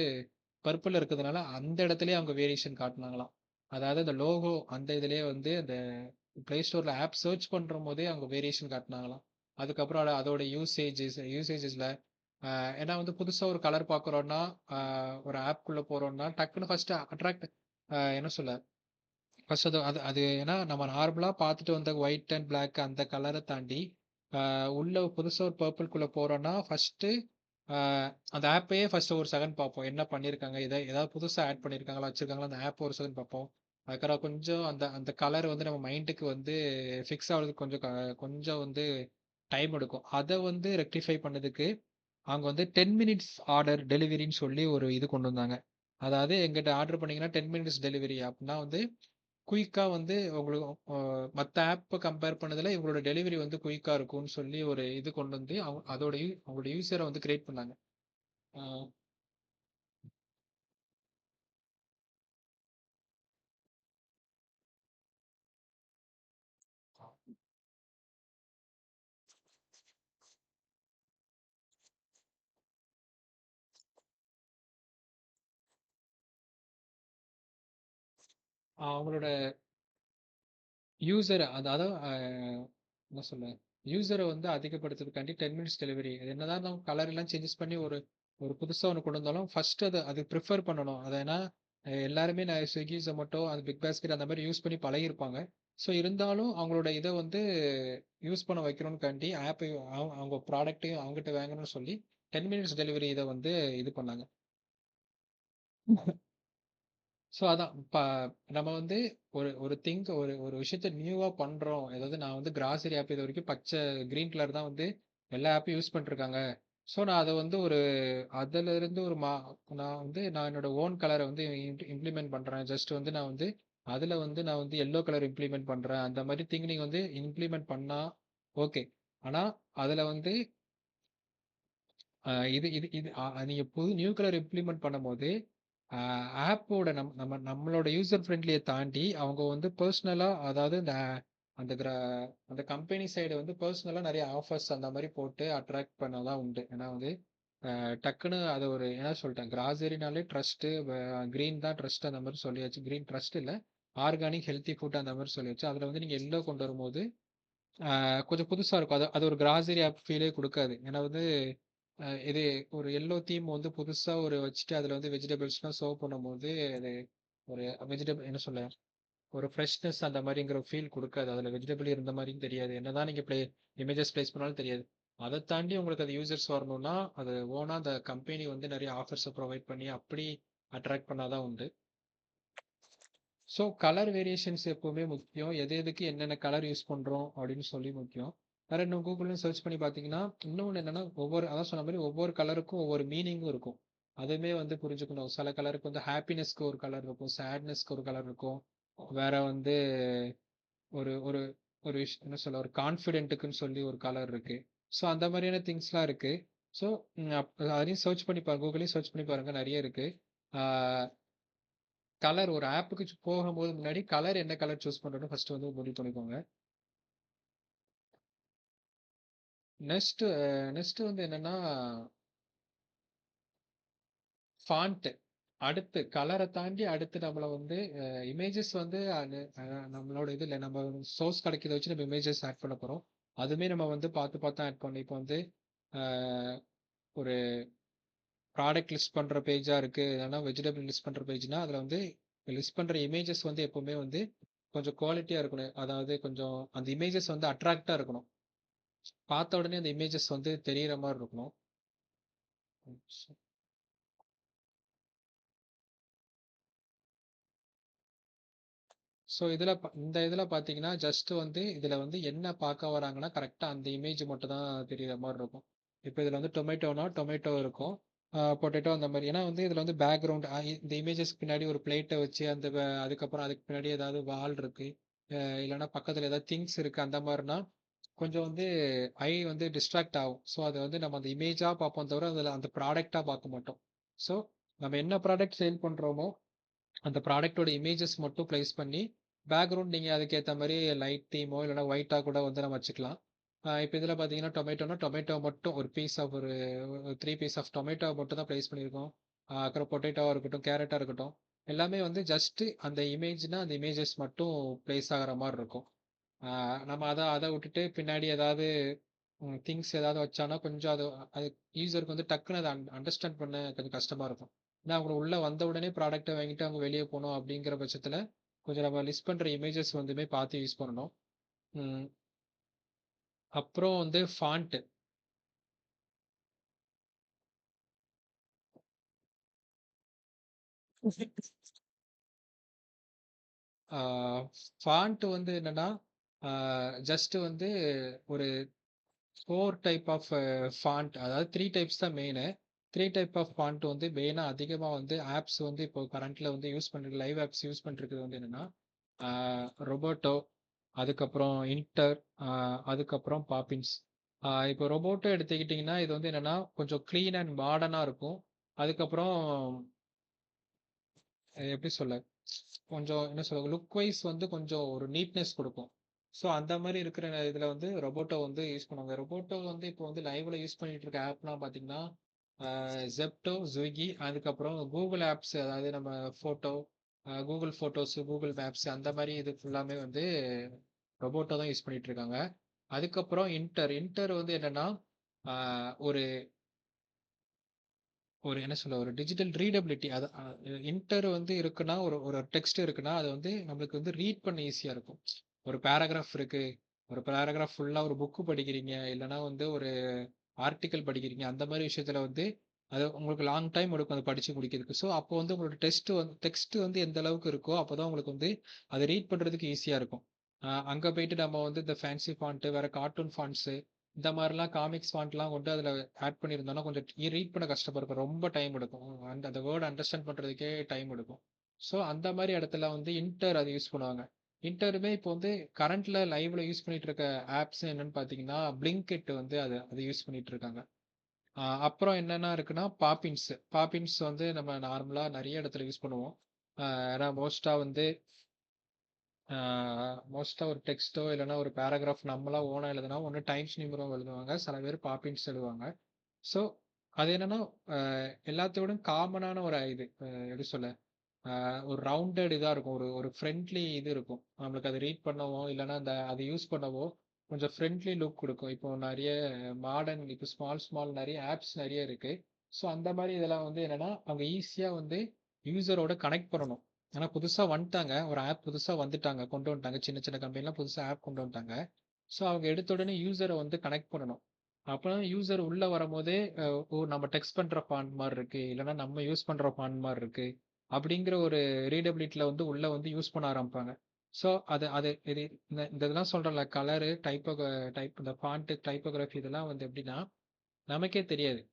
பர்பிள்ல இருக்கிறதுனால, அந்த இடத்திலேயே அவங்க வேரியேஷன் காட்டுனாங்களாம். அதாவது அந்த லோகோ அந்த இதுலயே வந்து அந்த Play Storeல ஆப் சர்ச் பண்றம்போதே அவங்க வேரியேஷன் காட்டுனாங்களாம். அதுக்கப்புறம் அதோட யூசேஜஸ்ல ஏன்னா வந்து புதுசா ஒரு கலர் பார்க்குறோம்னா, அ ஒரு ஆப்க்குள்ள போறோம்னா, டக்குனு ஃபர்ஸ்ட் அட்ராக்ட் என்ன சொல்ல, ஃபர்ஸ்ட் அது அது அது ஏன்னா நம்ம நார்மலா பார்த்துட்டு வந்த ஒயிட் அண்ட் பிளாக் அந்த கலர தாண்டி, உள்ள புதுசா ஒரு பர்பிள்குள்ள போறோம்னா, ஃபர்ஸ்ட்டு அ அந்த ஆப்பயே ஃபர்ஸ்ட் ஒரு செகண்ட் பார்ப்போம். என்ன பண்ணியிருக்காங்க? ஏதாவது புதுசா ஆட் பண்ணியிருக்காங்களா? வச்சிருக்காங்களா? அந்த ஆப் ஒரு செகண்ட் பார்ப்போம். அதுக்கப்புறம் கொஞ்சம் அந்த அந்த கலர் வந்து நம்ம மைண்டுக்கு வந்து ஃபிக்ஸ் ஆகுறதுக்கு கொஞ்சம் வந்து டைம் எடுக்கும். அத வந்து ரெக்டிஃபை பண்ணதுக்கு அவங்க வந்து 10 மினிட்ஸ் ஆர்டர் டெலிவரின்னு சொல்லி ஒரு இது கொண்டு வந்தாங்க. அதாவது எங்கிட்ட ஆர்டர் பண்ணீங்கன்னா 10 மினிட்ஸ் டெலிவரி அப்டின்னா வந்து குயிக்கா வந்து உங்களுக்கு மத்த ஆப்ப கம்பேர் பண்ணதுல இவங்களோட டெலிவரி வந்து குயிக்கா இருக்கும்னு சொல்லி ஒரு இது கொண்டு வந்து அவங்களோட யூசர வந்து கிரியேட் பண்ணாங்க. ஆ அவங்களோட யூசர அதாவது என்ன சொல்ல? யூசர வந்து அதிகப்படுத்துறதுக்காண்டி 10 மினிட்ஸ் டெலிவரி. அது என்னதான் நம்ம கலர் எல்லாம் சேஞ்சஸ் பண்ணி ஒரு ஒரு புதுசா ஒண்ணு கொண்டு வந்தாலும், ஃபர்ஸ்ட் அது பிரிஃபர் பண்ணணும். அது ஏன்னா எல்லாருமே நான் Swiggy, Zomato, அது பிக் பாஸ்கெட் அந்த மாரி யூஸ் பண்ணி பழகியிருப்பாங்க. ஸோ இருந்தாலும் அவங்களோட இத வந்து யூஸ் பண்ண வைக்கணும்னுக்காண்டி ஆப்பையும் அவங்க ப்ராடக்ட்டையும் அவங்ககிட்ட வாங்கணும்னு சொல்லி 10 மினிட்ஸ் டெலிவரி இத வந்து இது பண்ணாங்க. ஸோ அதான். நம்ம வந்து ஒரு ஒரு ஒரு ஒரு விஷயத்த நியூவா பண்றோம். அதாவது நான் வந்து கிராசரி ஆப் இதுவரைக்கும் கிரீன் கலர் தான் வந்து எல்லா ஆப்பையும் யூஸ் பண்ணிட்டுருக்காங்க. ஸோ நான் அத வந்து அதுல இருந்து நான் என்னோட ஓன் கலர வந்து இம்ப்ளிமெண்ட் பண்றேன். ஜஸ்ட் வந்து நான் வந்து எல்லோ கலர் இம்ப்ளிமெண்ட் பண்றேன். அந்த மாரி திங் நீங்க வந்து இம்ப்ளிமெண்ட் பண்ணா ஓகே. ஆனா, அதுல வந்து இது இது இது நீங்க நியூ கலர் இம்ப்ளிமெண்ட் பண்ணும்போது, அ ஆப்போட நம்மளோட யூசர் ஃப்ரெண்ட்லிய தாண்டி அவங்க வந்து பெர்சனலா அதாவது அந்த கிரா அந்த கம்பெனி சைடு வந்து பெர்சனலா நெறைய ஆஃபர்ஸ் அந்த மாரி போட்டு அட்ராக்ட் பண்ணலாம் உண்டு. ஏன்னா வந்து டக்குனு அது என்ன சொல்ட்டேன் கிராசரினாலே ட்ரஸ்ட்டு கிரீன் தான் ட்ரஸ்ட் அந்த மாரி சொல்லியாச்சு. கிரீன் ட்ரஸ்ட் இல்ல. ஆர்கானிக் ஹெல்த்தி ஃபுட் அந்த மாரி சொல்லியாச்சு. அதுல வந்து நீங்க எல்லோ கொண்டு வரும்போது, கொஞ்சம் புதுசா இருக்கும். அது அது ஒரு கிராசரி ஆப் ஃபீலே குடுக்காது. ஏன்னா வந்து இது ஒரு எல்லோ தீம் வந்து புதுசா வச்சுட்டு அதுல வந்து வெஜிடபிள்ஸ்லாம் சர்வ் பண்ணும்போது, அது ஒரு என்ன சொல்ல? ஒரு ஃப்ரெஷ்னஸ் அந்த மாரிங்கிற ஃபீல் குடுக்காது. அதுல வெஜிடபிள் இருந்த மாரியும் தெரியாது. என்னதான் நீங்க இமேஜஸ் பிளேஸ் பண்ணாலும் தெரியாது. அத தாண்டி உங்களுக்கு அது யூசர்ஸ் வரணும்னா, அது ஓனா அந்த கம்பெனி வந்து நெறைய ஆஃபர்ஸ ப்ரொவைட் பண்ணி அப்படி அட்ராக்ட் பண்ணா தான் உண்டு. ஸோ கலர் வேரியேஷன்ஸ் எப்பவுமே முக்கியம். எது எதுக்கு என்னென்ன கலர் யூஸ் பண்றோம் அப்படின்னு சொல்லி முக்கியம். வேற இன்னும் கூகுள்லயும் சர்ச் பண்ணி பார்த்தீங்கன்னா, இன்னொன்னு என்னன்னா அதான் சொன்ன மாரி ஒவ்வொரு கலருக்கும் ஒவ்வொரு மீனிங்கும் இருக்கும். அதுவுமே வந்து புரிஞ்சுக்கணும். சில கலருக்கு வந்து ஹாப்பினஸ்க்கு ஒரு கலர் இருக்கும். சேட்னஸ்க்கு ஒரு கலர் இருக்கும். வேற வந்து ஒரு ஒரு ஒரு என்ன சொல்ல ஒரு கான்ஃபிடென்ட்டுக்குன்னு சொல்லி ஒரு கலர் இருக்கு. ஸோ அந்த மாதிரியான திங்ஸ்லாம் இருக்கு. ஸோ அதையும் சர்ச் பண்ணி பாருங்க. கூகுளையும் சர்ச் பண்ணி பாருங்க. நெறைய இருக்கு. ஆ கலர் ஒரு ஆப்புக்கு போகும்போது முன்னாடி கலர் என்ன கலர் சூஸ் பண்றோம்னு ஃபர்ஸ்ட் வந்து முடிவு பண்ணிக்கோங்க. நெக்ஸ்ட் நெக்ஸ்ட் வந்து என்னன்னா ஃபாண்ட். அடுத்து கலரை தாண்டி அடுத்து நம்மள வந்து இமேஜஸ் வந்து நம்மளோட இதுல நம்ம சோர்ஸ் கிடைக்கிறத வச்சு நம்ம இமேஜஸ் ஆட் பண்ண போறோம். அதுவுமே நம்ம வந்து பார்த்து பார்த்து ஆட் பண்ணி இப்போ வந்து அஹ், ஒரு ப்ராடக்ட் லிஸ்ட் பண்ற பேஜா இருக்கு. இல்லைன்னா வெஜிடபிள் லிஸ்ட் பண்ற பேஜ்னா அதுல வந்து லிஸ்ட் பண்ற இமேஜஸ் வந்து எப்பவுமே வந்து கொஞ்சம் குவாலிட்டியா இருக்கணும். அதாவது கொஞ்சம் அந்த இமேஜஸ் வந்து அட்ராக்டா இருக்கணும். பார்த்த உடனே அந்த இமேஜஸ் வந்து தெரியற மாதிரி இருக்கணும். ஸோ இந்த இதுல பார்த்தீங்கன்னா ஜஸ்ட் வந்து இதுல வந்து என்ன பார்க்க வராங்கன்னா கரெக்டா அந்த இமேஜ் மட்டும் தான் தெரியற மாதிரி இருக்கும். இப்போ இதுல வந்து டொமேட்டோனா டொமேட்டோ இருக்கும். பொட்டேட்டோ அந்த மாதிரி. ஏன்னா வந்து இதுல வந்து பேக்ரவுண்ட் இந்த இமேஜஸ்க்கு பின்னாடி ஒரு பிளேட்டை வச்சு அதுக்கப்புறம் அதுக்கு பின்னாடி ஏதாவது வால் இருக்கு. இல்லைன்னா பக்கத்துல ஏதாவது திங்ஸ் இருக்கு அந்த மாதிரினா கொஞ்சம் வந்து ஐ வந்து டிஸ்ட்ராக்ட் ஆகும். ஸோ அதை வந்து நம்ம அந்த இமேஜா பார்ப்போம் தவிர அதில் அந்த ப்ராடக்டா பார்க்க மாட்டோம். ஸோ நம்ம என்ன ப்ராடக்ட் சேல் பண்றோமோ அந்த ப்ராடக்ட்டோட இமேஜஸ் மட்டும் பிளேஸ் பண்ணி பேக்ரவுண்ட் நீங்க அதுக்கேற்ற மாதிரி லைட் தீமோ இல்லைன்னா ஒயிட்டா கூட வந்து நம்ம வச்சுக்கலாம். இப்போ இதில் பார்த்தீங்கன்னா டொமேட்டோ மட்டும் ஒரு பீஸ் ஆஃப் ஒரு 3 பீஸ் ஆஃப் டொமேட்டோ மட்டும் தான் பிளேஸ் பண்ணியிருக்கோம். அப்புறம் பொட்டேட்டோவாக இருக்கட்டும் கேரட்டாக இருக்கட்டும் எல்லாமே வந்து ஜஸ்ட் அந்த இமேஜ்னா அந்த இமேஜஸ் மட்டும் பிளேஸ் ஆகிற மாதிரி இருக்கும். நம்ம அதை விட்டுட்டு பின்னாடி ஏதாவது திங்ஸ் ஏதாவது வச்சானா கொஞ்சம் அது யூசருக்கு வந்து டக்குன்னு அதை அண்டர்ஸ்டாண்ட் பண்ண கொஞ்சம் கஷ்டமா இருக்கும். ஏன்னா அவங்க உள்ள வந்த உடனே ப்ராடக்ட்டை வாங்கிட்டு அவங்க வெளியே போகணும் அப்படிங்கிற பட்சத்துல கொஞ்சம் நம்ம லிஸ்ட் பண்ற இமேஜஸ் வந்துமே பார்த்து யூஸ் பண்ணணும். உம் அப்புறம் வந்து ஃபாண்ட். ஃபாண்ட் வந்து என்னன்னா ஜஸ்ட் வந்து ஒரு 4 டைப் ஆஃப் ஃபாண்ட் அதாவது 3 டைப்ஸ் தான் மெயின். 3 டைப் ஆஃப் ஃபாண்ட் வந்து மெயினா அதிகமா வந்து ஆப்ஸ் வந்து இப்போ கரண்ட்ல வந்து யூஸ் பண்றது லைவ் ஆப்ஸ் யூஸ் பண்ணிருக்கிறது வந்து என்னன்னா ரொபோட்டோ, அதுக்கப்புறம் இன்டர், அதுக்கப்புறம் பாப்பின்ஸ். இப்போ ரொபோட்டோ எடுத்துக்கிட்டிங்கன்னா இது வந்து என்னன்னா கொஞ்சம் க்ளீன் அண்ட் மாடர்னா இருக்கும். அதுக்கப்புறம் எப்படி சொல்ல கொஞ்சம் என்ன சொல்ல லுக் வைஸ் வந்து கொஞ்சம் ஒரு நீட்னஸ் கொடுக்கும். ஸோ அந்த மாதிரி இருக்கிற இதுல வந்து ரொபோட்டோ வந்து யூஸ் பண்ணுவாங்க. ரொபோட்டோ வந்து இப்போ வந்து லைவ்ல யூஸ் பண்ணிட்டு இருக்க ஆப்லாம் பார்த்தீங்கன்னா ஜெப்டோ, ஸ்விக்கி, அதுக்கப்புறம் கூகுள் ஆப்ஸ் அதாவது நம்ம photo, Google Photos, Google Maps அந்த மாதிரி இது ஃபுல்லாமே வந்து ரொபோட்டோ தான் யூஸ் பண்ணிட்டு இருக்காங்க. அதுக்கப்புறம் இன்டர் வந்து என்னன்னா ஒரு ஒரு என்ன சொல்ல ஒரு டிஜிட்டல் ரீடபிலிட்டி அது இன்டர் வந்து இருக்குன்னா ஒரு ஒரு டெக்ஸ்ட் இருக்குன்னா அது வந்து நம்மளுக்கு வந்து ரீட் பண்ண ஈஸியா இருக்கும். ஒரு பேராகிராஃப் இருக்கு. ஒரு பேராகிராஃப் ஃபுல்லா ஒரு புக்கு படிக்கிறீங்க இல்லைன்னா வந்து ஒரு ஆர்டிக்கல் படிக்கிறீங்க அந்த மாதிரி விஷயத்துல வந்து அது உங்களுக்கு லாங் டைம் எடுக்கும் அதை படிச்சு முடிக்கிறதுக்கு. ஸோ அப்போ வந்து உங்களோட டெக்ஸ்ட் வந்து எந்த அளவுக்கு இருக்கோ அப்போதான் உங்களுக்கு வந்து அதை ரீட் பண்றதுக்கு ஈஸியா இருக்கும். அங்க போயிட்டு நம்ம வந்து இந்த ஃபேன்சி ஃபாண்ட் வேற கார்ட்டூன் ஃபாண்ட்ஸ் இந்த மாதிரிலாம் காமிக்ஸ் ஃபாண்ட்லாம் கொண்டு அதில் ஆட் பண்ணியிருந்தோம்னா கொஞ்சம் ரீட் பண்ண கஷ்டப்படும், ரொம்ப டைம் எடுக்கும், அந்த வேர்ட் அண்டர்ஸ்டாண்ட் பண்ணுறதுக்கே டைம் எடுக்கும். ஸோ அந்த மாதிரி இடத்துல வந்து இன்டர் அது யூஸ் பண்ணுவாங்க. இன்டருமே இப்போ வந்து கரண்ட்ல லைவ்ல யூஸ் பண்ணிட்டு இருக்க ஆப்ஸ் என்னன்னு பார்த்தீங்கன்னா பிளிங்கிட் வந்து அது அது யூஸ் பண்ணிட்டு இருக்காங்க. அப்புறம் என்னென்ன இருக்குன்னா பாப்பின்ஸ். பாப்பின்ஸ் வந்து நம்ம நார்மலாக நிறைய இடத்துல யூஸ் பண்ணுவோம். ஏன்னா மோஸ்ட்டாக ஒரு டெக்ஸ்ட்டோ இல்லைன்னா ஒரு பேராகிராஃப் நம்மளா ஓனாக எழுதுனா ஒன்று டைம்ஸ் நியூமரோ எழுதுவாங்க, சில பேர் பாப்பின்ஸ் எழுதுவாங்க. ஸோ அது என்னன்னா எல்லாத்தோடும் காமனான ஒரு இது எப்படி சொல்ல, ஒரு ரவுண்டட் இதாக இருக்கும், ஒரு ஒரு ஃப்ரெண்ட்லி இது இருக்கும், நம்மளுக்கு அதை ரீட் பண்ணவோ இல்லைன்னா அந்த அதை யூஸ் பண்ணவோ கொஞ்சம் ஃப்ரெண்ட்லி லுக் கொடுக்கும். இப்போ நிறைய மாடர்ன் இப்போ ஸ்மால் ஸ்மால் நிறைய ஆப்ஸ் நிறைய இருக்கு. ஸோ அந்த மாதிரி இதெல்லாம் வந்து என்னன்னா அவங்க ஈஸியாக வந்து யூசரோட கனெக்ட் பண்ணணும். ஏன்னா புதுசாக வந்துட்டாங்க, ஒரு ஆப் புதுசாக வந்துட்டாங்க, கொண்டு வந்துட்டாங்க, சின்ன சின்ன கம்பெனிலாம் புதுசாக ஆப் கொண்டு வந்துட்டாங்க. ஸோ அவங்க எடுத்த உடனே யூசரை வந்து கனெக்ட் பண்ணணும். அப்போ யூசர் உள்ள வரும்போதே ஓ நம்ம டெக்ஸ்ட் பண்ற ஃபாண்ட் மாதிரி இருக்கு, இல்லைன்னா நம்ம யூஸ் பண்ற ஃபாண்ட் மாதிரி இருக்கு அப்படிங்கிற ஒரு ரீடபிலிட்டியில் வந்து உள்ள வந்து யூஸ் பண்ண ஆரம்பிப்பாங்க. ஸோ அது அது இது இந்த இதெல்லாம் சொல்கிறல கலரு டைப் இந்த ஃபாண்ட்டு டைப்போகிராஃபி இதெல்லாம் வந்து எப்படின்னா நமக்கே தெரியாது.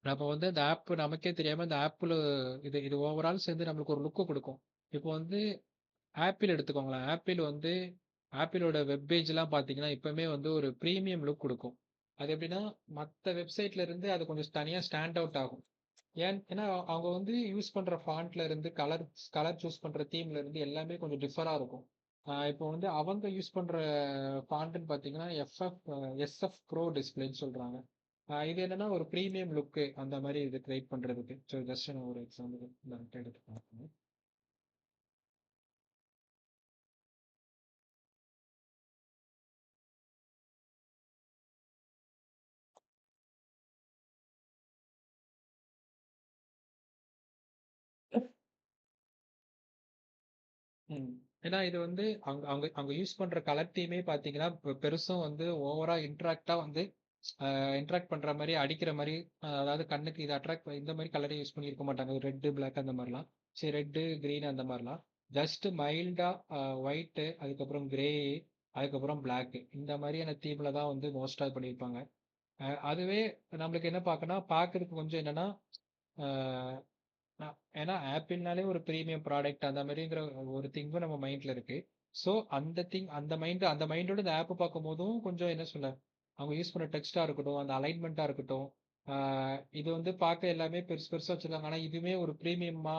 நம்ம வந்து இந்த ஆப் நமக்கே தெரியாமல் இந்த ஆப்பில் இது இது ஓவரால் சேர்ந்து நம்மளுக்கு ஒரு லுக்கு கொடுக்கும். இப்போ வந்து ஆப்பிள் எடுத்துக்கோங்களேன். ஆப்பிளோட வெப் பேஜ்லாம் பார்த்தீங்கன்னா எப்பவுமே வந்து ஒரு ப்ரீமியம் லுக் கொடுக்கும். அது எப்படின்னா மற்ற வெப்சைட்ல இருந்து அது கொஞ்சம் தனியாக ஸ்டாண்ட் அவுட் ஆகும். ஏன்னா அவங்க வந்து யூஸ் பண்ற ஃபாண்ட்ல இருந்து கலர் கலர் சூஸ் பண்ற தீம்ல இருந்து எல்லாமே கொஞ்சம் டிஃபரா இருக்கும். இப்போ வந்து அவங்க யூஸ் பண்ற ஃபாண்ட்னு பார்த்தீங்கன்னா எஸ்எஃப் ப்ரோ டிஸ்பிளேன்னு சொல்றாங்க. இது என்னன்னா ஒரு ப்ரீமியம் லுக்கு அந்த மாதிரி இது கிரியேட் பண்றதுக்கு. ஸோ ஜஸ்ட் நான் ஒரு எக்ஸாம்பிள் எடுத்துக்கோங்க. ம். ஏன்னா இது வந்து அவங்க அவங்க அவங்க யூஸ் பண்ற கலர் தீமே பார்த்தீங்கன்னா பெருசும் வந்து ஓவரா இன்ட்ராக்டா வந்து இன்ட்ராக்ட் பண்ற மாதிரி அடிக்கிற மாதிரி, அதாவது கண்ணுக்கு இது அட்ராக்ட் இந்த மாதிரி கலரே யூஸ் பண்ணி இருக்க மாட்டாங்க, ரெட்டு பிளாக் அந்த மாதிரிலாம். சரி, ரெட்டு கிரீன் அந்த மாதிரிலாம் ஜஸ்ட் மைல்டா ஒயிட்டு, அதுக்கப்புறம் கிரே, அதுக்கப்புறம் பிளாக், இந்த மாதிரியான தீம்ல தான் வந்து மோஸ்டா பண்ணியிருப்பாங்க. அதுவே நம்மளுக்கு என்ன பார்க்கணும் பார்க்கறதுக்கு கொஞ்சம் என்னன்னா ஏன்னா ஆப்பிள்னாலே ஒரு ப்ரீமியம் ப்ராடக்ட் அந்த மாதிரிங்கிற ஒரு திங்கும் நம்ம மைண்ட்ல இருக்கு. ஸோ அந்த மைண்டோட இந்த ஆப் பார்க்கும் போதும் கொஞ்சம் என்ன சொல்ல, அவங்க யூஸ் பண்ண டெக்ஸ்டா இருக்கட்டும், அந்த அலைன்மெண்ட்டா இருக்கட்டும், இது வந்து பார்க்க எல்லாமே பெருசு பெருசா வச்சிருக்காங்க, ஆனா இதுவுமே ஒரு ப்ரீமியமா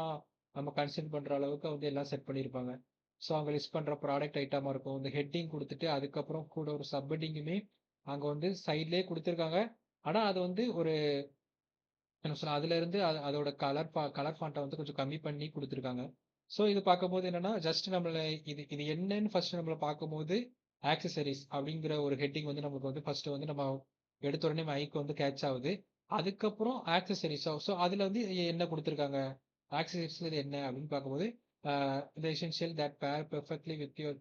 நம்ம கன்சிடர் பண்ற அளவுக்கு வந்து எல்லாம் செட் பண்ணியிருப்பாங்க. ஸோ அவங்க லிஸ்ட் பண்ற ப்ராடக்ட் ஐட்டமா இருக்கும், இந்த ஹெட்டிங் கொடுத்துட்டு அதுக்கப்புறம் கூட ஒரு சப் ஹெட்டிங்குமே அங்க வந்து சைட்லயே கொடுத்துருக்காங்க. ஆனா அது வந்து ஒரு என்ன சொல்ல, அதுல இருந்து அதோட கலர் ஃபாண்ட்டை வந்து கொஞ்சம் கம்மி பண்ணி கொடுத்துருக்காங்க. ஸோ இது பார்க்கும்போது என்னன்னா ஜஸ்ட் நம்மள இது இது என்னன்னு ஃபர்ஸ்ட் நம்மள பார்க்கும்போது ஆக்சசரிஸ் அப்படிங்கிற ஒரு ஹெட்டிங் வந்து நமக்கு வந்து ஃபர்ஸ்ட் வந்து நம்ம எடுத்த உடனே மைக் வந்து கேட்ச் ஆகுது. அதுக்கப்புறம் ஆக்சசரிஸ், ஸோ அதுல வந்து என்ன கொடுத்துருக்காங்க, ஆக்சசரிஸ்ல இது என்ன அப்படின்னு பார்க்கும்போது இந்த எசென்ஷியல் தட் பேர் perfectly with your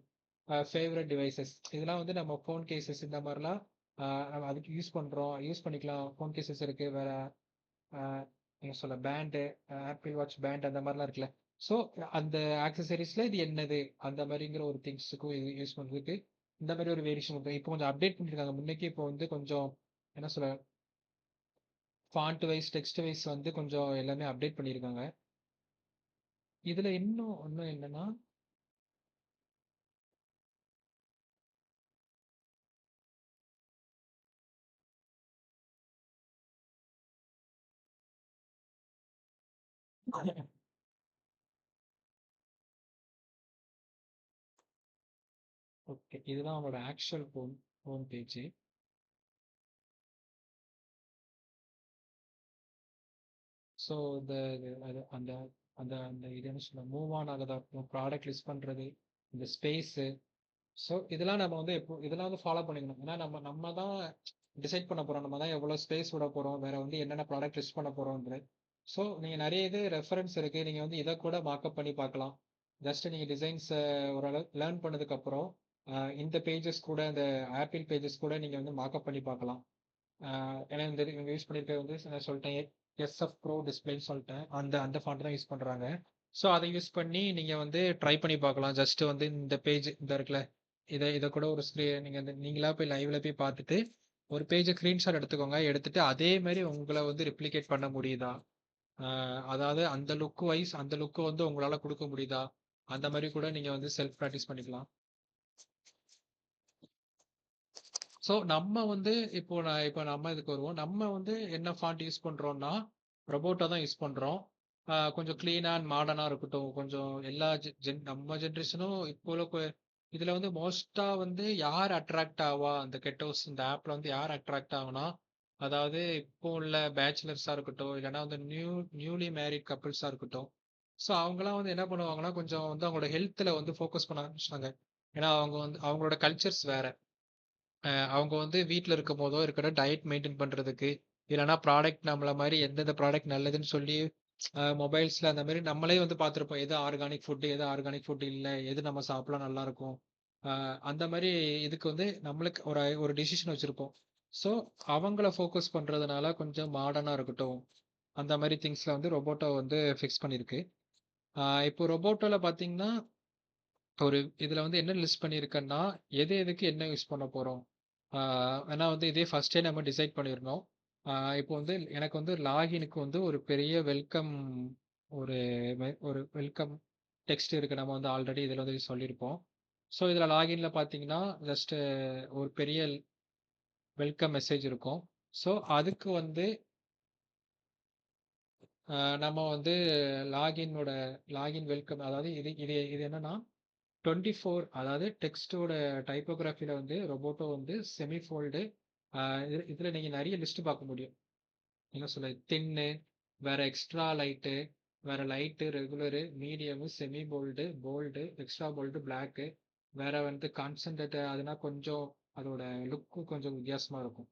favourite devices, இதெல்லாம் வந்து நம்ம ஃபோன் கேசஸ் இந்த மாதிரிலாம் நம்ம அதுக்கு யூஸ் பண்ணிக்கலாம். ஃபோன் கேசஸ் இருக்கு, வேற என்ன சொல்ல, பேண்டு, ஆப்பிள் வாட்ச் பேண்ட் அந்த மாதிரிலாம் இருக்குல்ல. ஸோ அந்த ஆக்சசரிஸ்ல இது என்னது அந்த மாதிரிங்கிற ஒரு திங்ஸுக்கும் இது யூஸ் பண்ணுறதுக்கு இந்த மாதிரி ஒரு வேரியேஷன் இருக்கு. இப்போ கொஞ்சம் அப்டேட் பண்ணிருக்காங்க. முன்னைக்கு இப்போ வந்து கொஞ்சம் என்ன சொல்ல, ஃபாண்ட் வைஸ் டெக்ஸ்ட் வைஸ் வந்து கொஞ்சம் எல்லாமே அப்டேட் பண்ணியிருக்காங்க. இதுல இன்னும் ஒன்றும் என்னன்னா ஓகே, இதுதான் அவனோட ஆக்சுவல் ஹோம் பேஜ். ஸோ இந்த அது அந்த அந்த அந்த இது என்ன சொல்ல, மூவ் ஆன் ஆகுதா இருக்கட்டும், ப்ராடக்ட் லிஸ்ட் பண்றது, இந்த ஸ்பேஸு, ஸோ இதெல்லாம் நம்ம வந்து இதெல்லாம் வந்து ஃபாலோ பண்ணிக்கணும். ஏன்னா நம்ம நம்ம தான் டிசைட் பண்ண போறோம், நம்ம தான் எவ்வளோ ஸ்பேஸ் விட போறோம், வேற வந்து என்னென்ன ப்ராடக்ட் லிஸ்ட் பண்ண போறோம்ன்றது. ஸோ நீங்க நிறைய இது ரெஃபரன்ஸ் இருக்கு, நீங்க வந்து இதை கூட மார்க்அப் பண்ணி பார்க்கலாம். ஜஸ்ட் நீங்க டிசைன்ஸ் ஓரளவு லேர்ன் பண்ணதுக்கு அப்புறம் இந்த பேஜஸ் கூட இந்த ஆப்பிள் பேஜஸ் கூட நீங்க வந்து மார்க்அப் பண்ணி பார்க்கலாம். ஏன்னா இந்த இவங்க யூஸ் பண்ணியிருக்கிறது வந்து நான் சொல்லிட்டேன், எஸ்எஃப் ப்ரோ டிஸ்பிளேன்னு சொல்லிட்டேன், அந்த அந்த ஃபாண்ட் தான் யூஸ் பண்றாங்க. ஸோ அதை யூஸ் பண்ணி நீங்க வந்து ட்ரை பண்ணி பார்க்கலாம். ஜஸ்ட் வந்து இந்த பேஜ் இந்த இருக்குல்ல, இதை இதை கூட ஒரு நீங்க நீங்களா போய் லைவ்ல போய் பார்த்துட்டு ஒரு பேஜ ஸ்கிரீன்ஷாட் எடுத்துக்கோங்க. எடுத்துட்டு அதே மாரி உங்கள வந்து ரெப்ளிகேட் பண்ண முடியுதா? அ அதாவது அந்த அந்த லுக் வந்து உங்களால குடுக்க முடியுதா? அந்த மாரி கூட நீங்க வந்து செல்ஃப் பிராக்டிஸ் பண்ணிக்கலாம். ஸோ நம்ம வந்து இப்போ நம்ம இதுக்கு வருவோம். நம்ம வந்து என்ன ஃபாண்ட் யூஸ் பண்றோம்னா, ரொபோட்டோ தான் யூஸ் பண்றோம். கொஞ்சம் கிளீனா அண்ட் மாடர்னா இருக்கட்டும். கொஞ்சம் எல்லா நம்ம ஜெனரேஷனும் இப்போ உள்ள இதுல வந்து மோஸ்ட்டா வந்து யார் அட்ராக்ட் ஆவா? அந்த கெட்டோஸ் இந்த ஆப்ல வந்து யார் அட்ராக்ட் ஆகும்னா, அதாவது இப்போ உள்ள பேச்சுலர்ஸா இருக்கட்டும், இல்லன்னா வந்து நியூலி மேரிட் கப்பிள்ஸா இருக்கட்டும். ஸோ அவங்கலாம் வந்து என்ன பண்ணுவாங்கன்னா, கொஞ்சம் வந்து அவங்களோட ஹெல்த்ல வந்து ஃபோக்கஸ் பண்ண ஆரம்பிச்சுட்டாங்க. ஏன்னா அவங்க வந்து அவங்களோட கல்ச்சர்ஸ் வேற. அவங்க வந்து வீட்ல இருக்கும்போதோ இருக்கிற டயட் மெயின்டெயின் பண்றதுக்கு, இல்லன்னா ப்ராடக்ட் நம்மள மாரி எந்தெந்த ப்ராடக்ட் நல்லதுன்னு சொல்லி மொபைல்ஸ்ல அந்த மாரி நம்மளே வந்து பார்த்திருப்போம். எது ஆர்கானிக் ஃபுட், எது ஆர்கானிக் ஃபுட் இல்ல, எது நம்ம சாப்பிட்டா நல்லாருக்கும். அ அந்த மாரி இதுக்கு வந்து நம்மளுக்கு ஒரு ஒரு டிசிஷன் வச்சிருப்போம். ஸோ அவங்கள ஃபோக்கஸ் பண்றதுனால கொஞ்சம் மாடர்னா இருக்கட்டும். அந்த மாரி திங்ஸ்ல வந்து ரொபோட்டோ வந்து ஃபிக்ஸ் பண்ணியிருக்கு. இப்போ ரொபோட்டோல பார்த்தீங்கன்னா ஒரு இதுல வந்து என்ன லிஸ்ட் பண்ணியிருக்கேன்னா, எது எதுக்கு என்ன யூஸ் பண்ண போறோம். ஆ ஏன்னா வந்து இதே ஃபர்ஸ்ட்டே நம்ம டிசைட் பண்ணிறணும். ஆ இப்போ வந்து எனக்கு வந்து லாகினுக்கு வந்து ஒரு பெரிய வெல்கம் ஒரு ஒரு வெல்கம் டெக்ஸ்ட் இருக்கு. நம்ம வந்து ஆல்ரெடி இதுல வந்து சொல்லியிருப்போம். ஸோ இதுல லாகின்ல பார்த்தீங்கன்னா, ஜஸ்ட் ஒரு பெரிய வெல்கம் மெசேஜ் இருக்கும். ஸோ அதுக்கு வந்து நம்ம வந்து லாகினோட லாகின் வெல்கம் அதாவது இது இது இது என்னன்னா 24 அதாவது டெக்ஸ்ட்டோட டைப்போகிராஃபில வந்து ரொபோட்டோ வந்து செமி ஃபோல்டு இதுல நீங்க நிறைய லிஸ்ட் பார்க்க முடியும். என்ன சொல்ல தின்னு, வேற எக்ஸ்ட்ரா லைட்டு, வேற light, regular, medium, semi bold, bold, extra bold, black, வேற வந்து கான்சென்ட்ரேட் அதுனா கொஞ்சம் அதோட லுக்கும் கொஞ்சம் வித்தியாசமா இருக்கும்.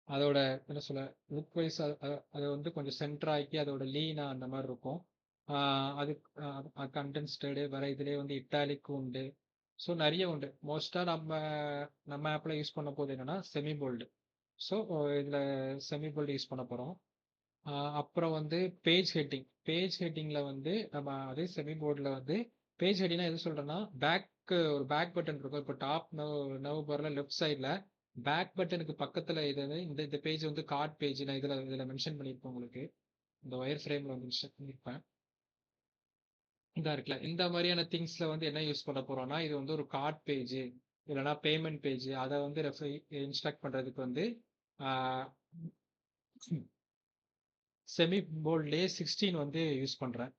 அதோட என்ன சொல்ல லுக் வைஸ் அது வந்து கொஞ்சம் சென்டர் ஆக்கி அதோட லீனா அந்த மாதிரி இருக்கும். அது கண்டென்ஸ்டடு வேற இதுலேயே வந்து இட்டாலிக் உண்டு. ஸோ நிறைய உண்டு. மோஸ்ட்டாக நம்ம ஆப்பில் யூஸ் பண்ண போது என்னன்னா செமி போல்டு. ஸோ இதில் செமி போல்டு யூஸ் பண்ண போகிறோம். அப்புறம் வந்து பேஜ் ஹெட்டிங்கில் வந்து நம்ம அதே செமி போர்டில் வந்து பேஜ் ஹெட்டிங்னா எது சொல்கிறேன்னா ஒரு பேக் பட்டன் இருக்கும். இப்போ டாப் நவ் பாரில் லெஃப்ட் சைடில் பேக் பட்டனுக்கு பக்கத்தில் இது வந்து இந்த பேஜ் வந்து கார்ட் பேஜ் நான் இதில் மென்ஷன் பண்ணியிருப்பேன் உங்களுக்கு. இந்த ஒயர் ஃப்ரேமில் வந்து மென்ஷன் பண்ணியிருப்பேன். இதா இருக்குல்ல இந்த மாதிரியான திங்ஸ்ல வந்து என்ன யூஸ் பண்ண போறோம்னா இது வந்து ஒரு கார்ட் பேஜ் இல்லைன்னா பேமெண்ட் பேஜ் அதை வந்து இன்ஸ்ட்ரக்ட் பண்றதுக்கு வந்து செமி போல்ட்லேயே 16 வந்து யூஸ் பண்றேன்.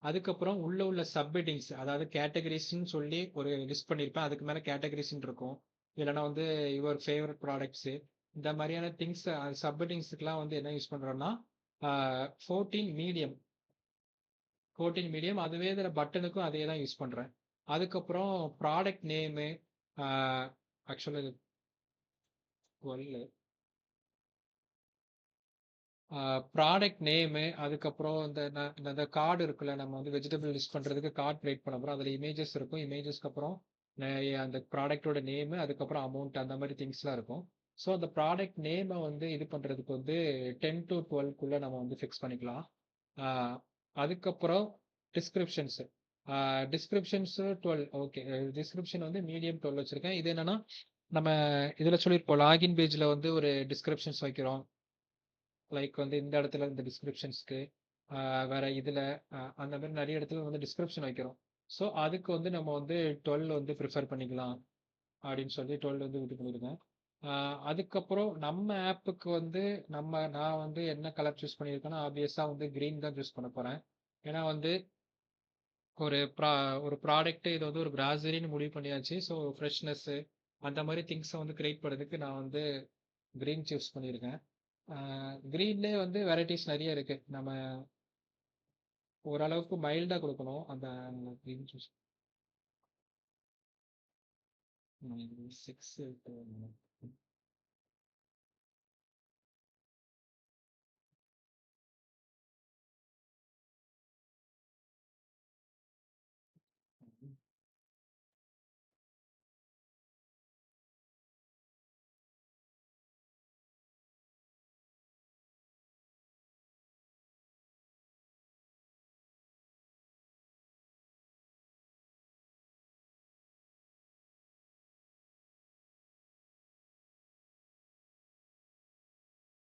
அதுக்கப்புறம் உள்ள சப் ஹெட்டிங்ஸ் அதாவது கேட்டகரிஸ்ன்னு சொல்லி ஒரு லிஸ்ட் பண்ணியிருப்பேன். அதுக்கு மேல கேட்டகரிஸ்ன்னு இருக்கும். இல்லைன்னா வந்து யுவர் ஃபேவரட் ப்ராடக்ட்ஸ் இந்த மாதிரியான திங்ஸ் சப் ஹெட்டிங்ஸ்க்குலாம் வந்து என்ன யூஸ் பண்றோம்னா 14 மீடியம் 14 மீடியம் அதுவே இதில் பட்டனுக்கும் அதே தான் யூஸ் பண்றேன். அதுக்கப்புறம் ப்ராடக்ட் நேமு ஆக்சுவலாக 12 ப்ராடக்ட் நேமு அதுக்கப்புறம் இந்த கார்டு இருக்குல்ல நம்ம வந்து வெஜிடபிள் லிஸ்ட் பண்ணுறதுக்கு கார்டு கிரியேட் பண்ண போகிறோம். அதில் இமேஜஸ் இருக்கும். இமேஜஸ்க்கு அப்புறம் அந்த ப்ராடக்ட்டோட நேமு அதுக்கப்புறம் அமௌண்ட் அந்த மாதிரி திங்ஸ்லாம் இருக்கும். ஸோ அந்த ப்ராடக்ட் நேமை வந்து இது பண்ணுறதுக்கு வந்து 10 to 12க்குள்ளே நம்ம வந்து ஃபிக்ஸ் பண்ணிக்கலாம். ஆஹ் அதுக்கப்புறம் டிஸ்கிரிப்ஷன்ஸு டிஸ்கிரிப்ஷன்ஸு 12 ஓகே. டிஸ்கிரிப்ஷன் வந்து மீடியம் 12 வச்சுருக்கேன். இது என்னன்னா நம்ம இதில் சொல்லியிருப்போம் லாகின் பேஜில் வந்து ஒரு டிஸ்கிரிப்ஷன்ஸ் வைக்கிறோம். லைக் வந்து இந்த இடத்துல இந்த டிஸ்கிரிப்ஷன்ஸ்க்கு வேற இதில் அந்த மாதிரி நிறைய இடத்துல வந்து டிஸ்கிரிப்ஷன் வைக்கிறோம். ஸோ அதுக்கு வந்து நம்ம வந்து 12 வந்து ப்ரிஃபர் பண்ணிக்கலாம் அப்படின்னு சொல்லி 12 வந்து இது பண்ணியிருக்கேன். அதுக்கப்புறம் நம்ம ஆப்புக்கு வந்து நான் வந்து என்ன கலர் சூஸ் பண்ணியிருக்கேன்னா ஆப்வியஸாக வந்து க்ரீன் தான் சூஸ் பண்ண போகிறேன். ஏன்னா வந்து ஒரு ஒரு ப்ராடக்ட் இது வந்து ஒரு கிராசரின்னு முடிவு பண்ணியாச்சு. ஸோ ஃப்ரெஷ்னஸ்ஸு அந்த மாதிரி திங்ஸை வந்து கிரியேட் பண்ணுறதுக்கு நான் வந்து க்ரீன் சூஸ் பண்ணியிருக்கேன். க்ரீன்லேயே வந்து வெரைட்டிஸ் நிறைய இருக்கு. நம்ம ஓரளவுக்கு மைல்டா கொடுக்கணும். அந்த க்ரீன் ஜூஸ் 6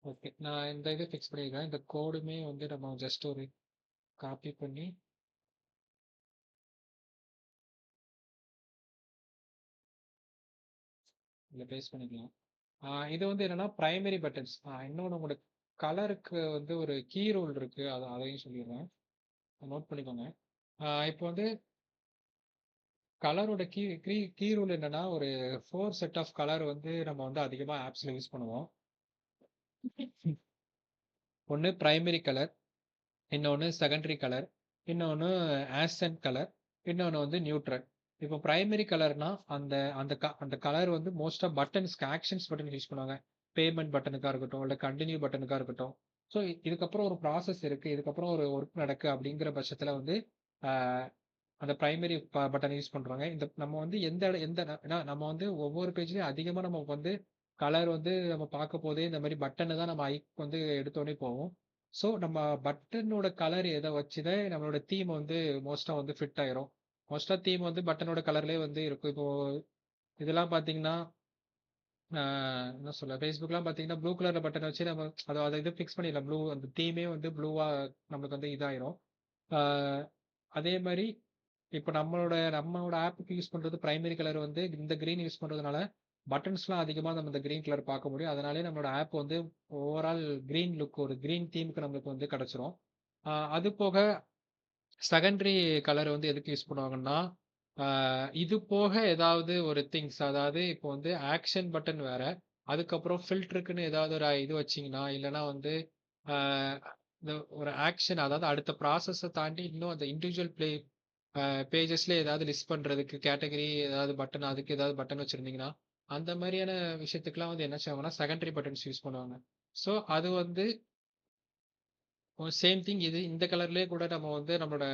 ஓகே. நான் இந்த இது ஃபிக்ஸ் பண்ணியிருக்கேன். இந்த கோடுமே வந்து நம்ம ஜஸ்ட் ஒரு காப்பி பண்ணி இதில் பேஸ்ட் பண்ணிக்கலாம். இது வந்து என்னன்னா பிரைமரி பட்டன்ஸ். இன்னொன்று உங்களோட கலருக்கு வந்து ஒரு கீ ரூல் இருக்கு. அதையும் சொல்லிடுறேன். நோட் பண்ணிக்கோங்க. இப்போ வந்து கலரோட கீ ரூல் என்னன்னா ஒரு 4 செட் ஆஃப் கலர் வந்து நம்ம வந்து அதிகமாக ஆப்ஸில் யூஸ் பண்ணுவோம். ஒன்று பிரைமரி கலர், இன்னொன்று செகண்டரி கலர், இன்னொன்று ஆசன்ட் கலர், இன்னொன்று வந்து நியூட்ரல். இப்போ பிரைமரி கலர்னா அந்த அந்த அந்த கலர் வந்து மோஸ்ட்டாக பட்டன்ஸ்க்கு ஆக்ஷன்ஸ் பட்டன் யூஸ் பண்ணுவாங்க. பேமெண்ட் பட்டனுக்காக இருக்கட்டும், இல்லை கண்டினியூ பட்டனுக்காக இருக்கட்டும். ஸோ இதுக்கப்புறம் ஒரு ப்ராசஸ் இருக்கு, இதுக்கப்புறம் ஒரு ஒர்க் நடக்கு அப்படிங்கிற பட்சத்தில் வந்து அந்த பிரைமரி பட்டன் யூஸ் பண்றாங்க. இந்த நம்ம வந்து நம்ம வந்து ஒவ்வொரு பேஜ்லயும் அதிகமா நம்ம வந்து கலர் வந்து நம்ம பார்க்க போதே இந்த மாதிரி பட்டனை தான் நம்ம ஐக்கு வந்து எடுத்தோடனே போவோம். ஸோ நம்ம பட்டனோட கலர் எதை வச்சுதான் நம்மளோட தீம் வந்து மோஸ்டா வந்து ஃபிட் ஆயிரும். மோஸ்டா தீம் வந்து பட்டனோட கலர்லயே வந்து இருக்கும். இப்போ இதெல்லாம் பாத்தீங்கன்னா என்ன சொல்ல ஃபேஸ்புக்லாம் பாத்தீங்கன்னா ப்ளூ கலர்ல பட்டன் வச்சு நம்ம அதை இது ஃபிக்ஸ் பண்ணிடலாம். ப்ளூ அந்த தீமே வந்து ப்ளூவா நமக்கு வந்து இதாயிரும். ஆஹ் அதே மாதிரி இப்போ நம்மளோட ஆப்புக்கு யூஸ் பண்றது பிரைமரி கலர் வந்து இந்த கிரீன் யூஸ் பண்றதுனால பட்டன்ஸ்லாம் அதிகமாக நம்ம இந்த கிரீன் கலர் பார்க்க முடியும். அதனாலே நம்மளோட ஆப் வந்து ஓவரால் கிரீன் லுக் ஒரு கிரீன் தீமுக்கு நம்மளுக்கு வந்து கிடைச்சிரும். அது போக செகண்டரி கலர் வந்து எதுக்கு யூஸ் பண்ணுவாங்கன்னா இது போக ஏதாவது ஒரு திங்ஸ், அதாவது இப்போ வந்து ஆக்ஷன் பட்டன் வேற, அதுக்கப்புறம் ஃபில்டருக்குன்னு ஏதாவது ஒரு இது வச்சிங்கன்னா இல்லைன்னா வந்து ஆஹ் இந்த ஒரு ஆக்ஷன், அதாவது அடுத்த ப்ராசஸை தாண்டி இன்னும் அந்த இண்டிவிஜுவல் பேஜஸ்ல ஏதாவது லிஸ்ட் பண்றதுக்கு கேட்டகரி ஏதாவது பட்டன், அதுக்கு ஏதாவது பட்டன் வச்சிருந்தீங்கன்னா அந்த மாதிரியான விஷயத்துக்குலாம் வந்து என்ன செய்வாங்கன்னா செகண்டரி பட்டன்ஸ் யூஸ் பண்ணுவாங்க. ஸோ அது வந்து சேம் திங். இது இந்த கலர்லயே கூட நம்ம வந்து நம்மளோட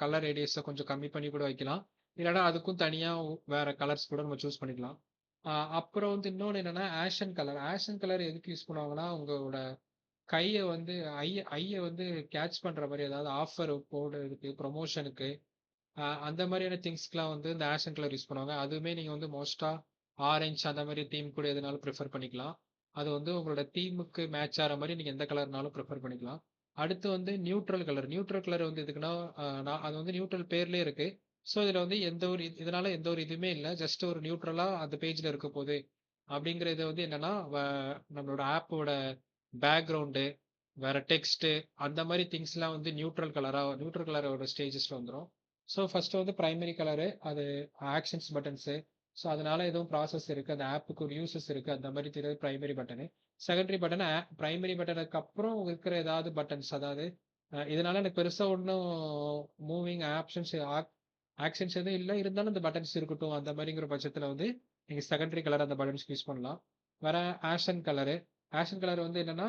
கலர் ரேடியஸை கொஞ்சம் கம்மி பண்ணி கூட வைக்கலாம். இல்லைன்னா அதுக்கும் தனியா வேற கலர்ஸ் கூட நம்ம சூஸ் பண்ணிக்கலாம். அப்புறம் வந்து இன்னொன்று என்னன்னா ஆஷன் கலர். ஆஷன் கலர் எதுக்கு யூஸ் பண்ணுவாங்கன்னா உங்களோட கையை வந்து ஐயை வந்து கேட்ச் பண்ற மாதிரி, ஏதாவது ஆஃபர் போடுறதுக்கு, ப்ரொமோஷனுக்கு, அந்த மாதிரியான திங்ஸ்க்குலாம் வந்து இந்த ஆஷன் கலர் யூஸ் பண்ணுவாங்க. அதுவுமே நீங்க வந்து மோஸ்டா ஆரஞ்சு அந்த மாதிரி தீம் கூட எதுனாலும் ப்ரிஃபர் பண்ணிக்கலாம். அது வந்து உங்களோட தீமுக்கு மேட்ச் ஆகிற மாதிரி நீங்க எந்த கலர்னாலும் ப்ரிஃபர் பண்ணிக்கலாம். அடுத்து வந்து நியூட்ரல் கலர். நியூட்ரல் கலர் வந்து எதுக்குன்னா அது வந்து நியூட்ரல் பேர்லயே இருக்கு. ஸோ இதுல வந்து இதனால எந்த ஒரு இதுவுமே இல்லை, ஜஸ்ட் ஒரு நியூட்ரலா அந்த பேஜ்ல இருக்க போகுது அப்படிங்கிற இது வந்து என்னன்னா நம்மளோட ஆப்போட பேக்ரவுண்டு, வேற டெக்ஸ்ட், அந்த மாதிரி திங்ஸ்லாம் வந்து நியூட்ரல் கலரோட ஸ்டேஜஸ்ல வந்துடும். ஸோ ஃபர்ஸ்ட் வந்து பிரைமரி கலரு, அது ஆக்ஷன்ஸ் பட்டன்ஸு. ஸோ அதனால எதுவும் ப்ராசஸ் இருக்கு, அந்த ஆப்புக்கு ஒரு யூசஸ் இருக்கு, அந்த மாதிரி தெரியாது primary button. Secondary button primary பட்டனுக்கு அப்புறம் இருக்கிற ஏதாவது பட்டன்ஸ், அதாவது இதனால எனக்கு பெருசா ஒன்றும் மூவிங் ஆக்ஷன்ஸ் எதுவும் இல்லை, இருந்தாலும் இந்த பட்டன்ஸ் இருக்கட்டும் அந்த மாதிரிங்கிற பட்சத்தில் வந்து நீங்க செகண்டரி கலர் அந்த பட்டன்ஸ் யூஸ் பண்ணலாம். வேற ஆஷன் கலரு. ஆஷன் கலர் வந்து என்னன்னா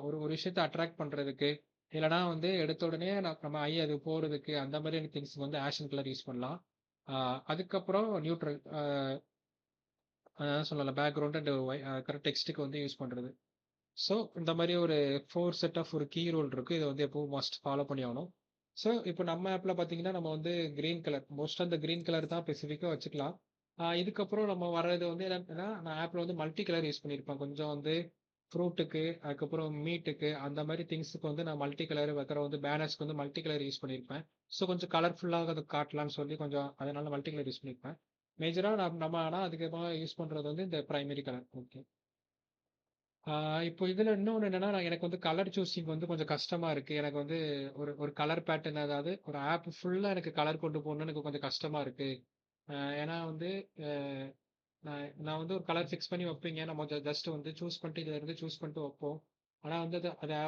ஒரு ஒரு விஷயத்தை அட்ராக்ட் பண்றதுக்கு, இல்லைனா வந்து எடுத்த உடனே நம்ம ஐ அது போறதுக்கு, அந்த மாதிரி திங்ஸ் வந்து ஆஷன் கலர் யூஸ் பண்ணலாம். அதுக்கப்புறம் நியூட்ரல் சொல்லலாம் பேக்ரவுண்ட் அண்ட் கரெக்ட் டெக்ஸ்ட்டுக்கு வந்து யூஸ் பண்றது. ஸோ இந்த மாதிரி ஒரு 4 செட் ஆஃப் ஒரு கீ ரோல் இருக்கு. இதை வந்து எப்பவும் மஸ்ட் ஃபாலோ பண்ணி ஆகணும். ஸோ இப்போ நம்ம ஆப்ல பார்த்தீங்கன்னா நம்ம வந்து கிரீன் கலர், மோஸ்ட்டாக இந்த கிரீன் கலர் தான் ஸ்பெசிஃபிக்காக வச்சுக்கலாம். இதுக்கப்புறம் நம்ம வர்றது வந்து என்னன்னா நான் ஆப்ல வந்து மல்டி கலர் யூஸ் பண்ணியிருப்பேன். கொஞ்சம் வந்து ஃப்ரூட்டுக்கு, அதுக்கப்புறம் மீட்டுக்கு, அந்த மாதிரி திங்ஸுக்கு வந்து நான் மல்டி கலர் வைக்கிற வந்து பேனர்ஸ்க்கு வந்து மல்டி கலர் யூஸ் பண்ணியிருப்பேன். ஸோ கொஞ்சம் கலர்ஃபுல்லாக அதை காட்டலாம்னு சொல்லி கொஞ்சம் அதனால மல்டி கலர் யூஸ் பண்ணியிருப்பேன். மேஜராக நம்ம ஆனால் அதுக்கப்புறமா யூஸ் பண்ணுறது வந்து இந்த பிரைமரி கலர். ஓகே. இப்போ இதுல இன்னொன்னு என்னன்னா, எனக்கு வந்து கலர் சூசிங் வந்து கொஞ்சம் கஷ்டமா இருக்கு. எனக்கு வந்து ஒரு ஒரு கலர் பேட்டர்ன், அதாவது ஒரு ஆப் ஃபுல்லா எனக்கு கலர் கொண்டு போகணும்னு எனக்கு கொஞ்சம் கஷ்டமா இருக்கு. ஏன்னா வந்து அ நான் வந்து ஒரு கலர் ஃபிக்ஸ் பண்ணி வைப்பீங்க. நம்ம ஜஸ்ட் வந்து சூஸ் பண்ணிட்டு இதுல இருந்து சூஸ் பண்ணிட்டு வைப்போம். ஆனா வந்து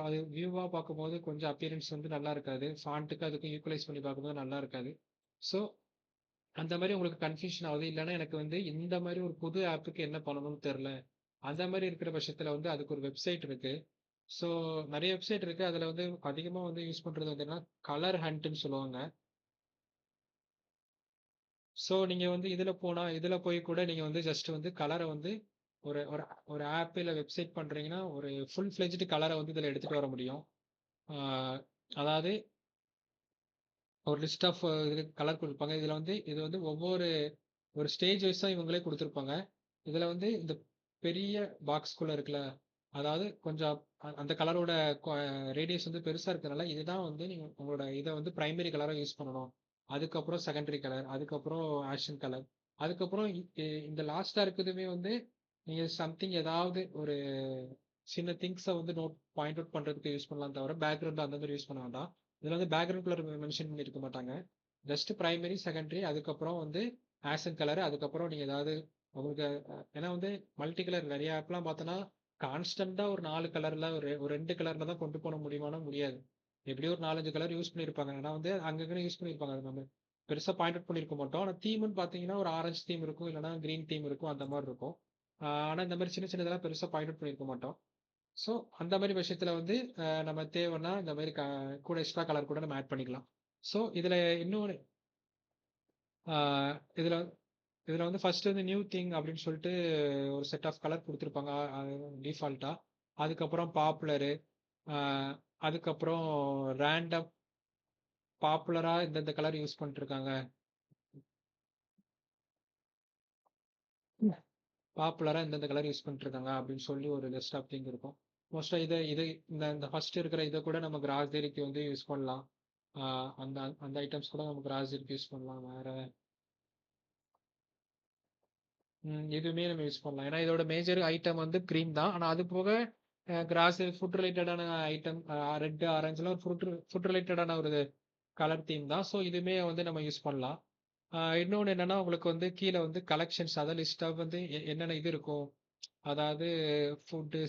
அது வியூவா பார்க்கும்போது கொஞ்சம் அப்பியரன்ஸ் வந்து நல்லா இருக்காது. ஃபாண்ட்டுக்கு அதுக்கும் ஈக்குவலைஸ் பண்ணி பார்க்கும்போது நல்லா இருக்காது. ஸோ அந்த மாதிரி உங்களுக்கு கன்ஃபியூஷன் ஆகுது. இல்லைன்னா எனக்கு வந்து இந்த மாதிரி ஒரு புது ஆப்புக்கு என்ன பண்ணணும்னு தெரியல. அந்த மாதிரி இருக்கிற பட்சத்துல வந்து அதுக்கு ஒரு வெப்சைட் இருக்கு. ஸோ நிறைய வெப்சைட் இருக்கு. அதுல வந்து அதிகமா வந்து யூஸ் பண்றது வந்து என்ன, கலர் ஹண்ட்னு சொல்லுவாங்க. ஸோ நீங்க வந்து இதுல போய் கூட நீங்க வந்து ஜஸ்ட் வந்து கலரை வந்து ஒரு ஒரு ஒரு ஆப் இல்ல வெப்சைட் பண்றீங்கன்னா ஒரு ஃபுல் ஃபிளெஜ்டு கலரை வந்து இதுல எடுத்துட்டு வர முடியும். ஆஹ் அதாவது ஒரு லிஸ்ட் ஆஃப் கலர் கொடுப்பாங்க. இதுல வந்து இது வந்து ஒவ்வொரு ஒரு ஸ்டேஜ் வைஸா இவங்களே கொடுத்துருப்பாங்க. இதுல வந்து இந்த பெரிய பாக்ஸ்குள்ள இருக்குல்ல, அதாவது கொஞ்சம் அந்த கலரோட ரேடியஸ் வந்து பெருசா இருக்கிறதுனால இதுதான் வந்து நீங்க உங்களோட இதை வந்து பிரைமரி கலரா யூஸ் பண்ணணும். அதுக்கப்புறம் செகண்டரி கலர், அதுக்கப்புறம் ஆஷன் கலர், அதுக்கப்புறம் இந்த லாஸ்டா இருக்கிறதுமே வந்து நீங்க சம்திங் ஏதாவது ஒரு சின்ன திங்ஸை வந்து பாயிண்ட் அவுட் பண்றதுக்கு யூஸ் பண்ணலாம் தவிர பேக்ரவுண்ட் அந்த மாதிரி யூஸ் பண்ண வேண்டாம். இதுல வந்து பேக்ரவுண்ட் கலர் மென்ஷன் பண்ணியிருக்க மாட்டாங்க. ஜஸ்ட் பிரைமரி, செகண்டரி, அதுக்கப்புறம் வந்து ஆஷன் கலர், அதுக்கப்புறம் நீங்க ஏதாவது உங்களுக்கு ஏன்னா வந்து மல்டி கலர் நிறைய ஆப்லாம் பார்த்தோன்னா கான்ஸ்டண்டா ஒரு 4 கலர்ல ஒரு 2 கலர்ல தான் கொண்டு போன முடியுமானா முடியாது. எப்படியும் ஒரு 4, 5 கலர் யூஸ் பண்ணியிருப்பாங்க. ஆனா வந்து அங்கங்க யூஸ் பண்ணியிருப்பாங்க. அது நம்ம பெருசா பாயிண்ட் அவுட் பண்ணியிருக்க மாட்டோம். ஆனா தீம்னு பார்த்தீங்கன்னா ஒரு ஆரஞ்சு தீம் இருக்கும், இல்லைன்னா கிரீன் தீம் இருக்கும், அந்த மாதிரி இருக்கும். ஆனா இந்த மாதிரி சின்ன சின்னதெல்லாம் பெருசா பாயிண்ட் அவுட் பண்ணியிருக்க மாட்டோம். ஸோ அந்த மாதிரி விஷயத்துல வந்து நம்ம தேவைன்னா இந்த மாதிரி கூட எக்ஸ்ட்ரா கலர் கூட நம்ம ஆட் பண்ணிக்கலாம். ஸோ இதுல இன்னொரு இதுல இதுல வந்து ஃபர்ஸ்ட் வந்து நியூ திங் அப்படின்னு சொல்லிட்டு ஒரு செட் ஆஃப் கலர் கொடுத்துருப்பாங்க டிஃபால்ட்டா. அதுக்கப்புறம் பாப்புலரு, அதுக்கப்புறம் ரேண்டம், பாப்புலரா இந்தந்த கலர் யூஸ் பண்ணிட்டு இருக்காங்க, பாப்புலரா இந்தந்த கலர் யூஸ் பண்ணிட்டு இருக்காங்க அப்படின்னு சொல்லி ஒரு லிஸ்ட் ஆஃப் திங் இருக்கும். மோஸ்டா இதை இது இந்த இந்த ஃபர்ஸ்ட் இருக்கிற இதை கூட நம்ம கிராசரிக்கு வந்து யூஸ் பண்ணலாம். அந்த அந்த ஐட்டம்ஸ் கூட நம்ம கிராசரிக்கு யூஸ் பண்ணலாம். வேற இதுவுமே நம்ம யூஸ் பண்ணலாம். ஏன்னா இதோட மேஜர் ஐட்டம் வந்து க்ரீம் தான். ஆனா அது போக கிராசரி ஃபுட் ரிலேட்டடான ஐட்டம் ரெட், ஆரஞ்சுலாம் ஒரு ஃபுட் ரிலேட்டடான ஒரு கலர் தீம் தான். ஸோ இதுவுமே வந்து நம்ம யூஸ் பண்ணலாம். இன்னொன்று என்னன்னா உங்களுக்கு வந்து கீழே வந்து கலெக்ஷன்ஸ் அதாவது லிஸ்ட்டாக வந்து என்னென்ன இது இருக்கும். அதாவது ஃபுட்டு,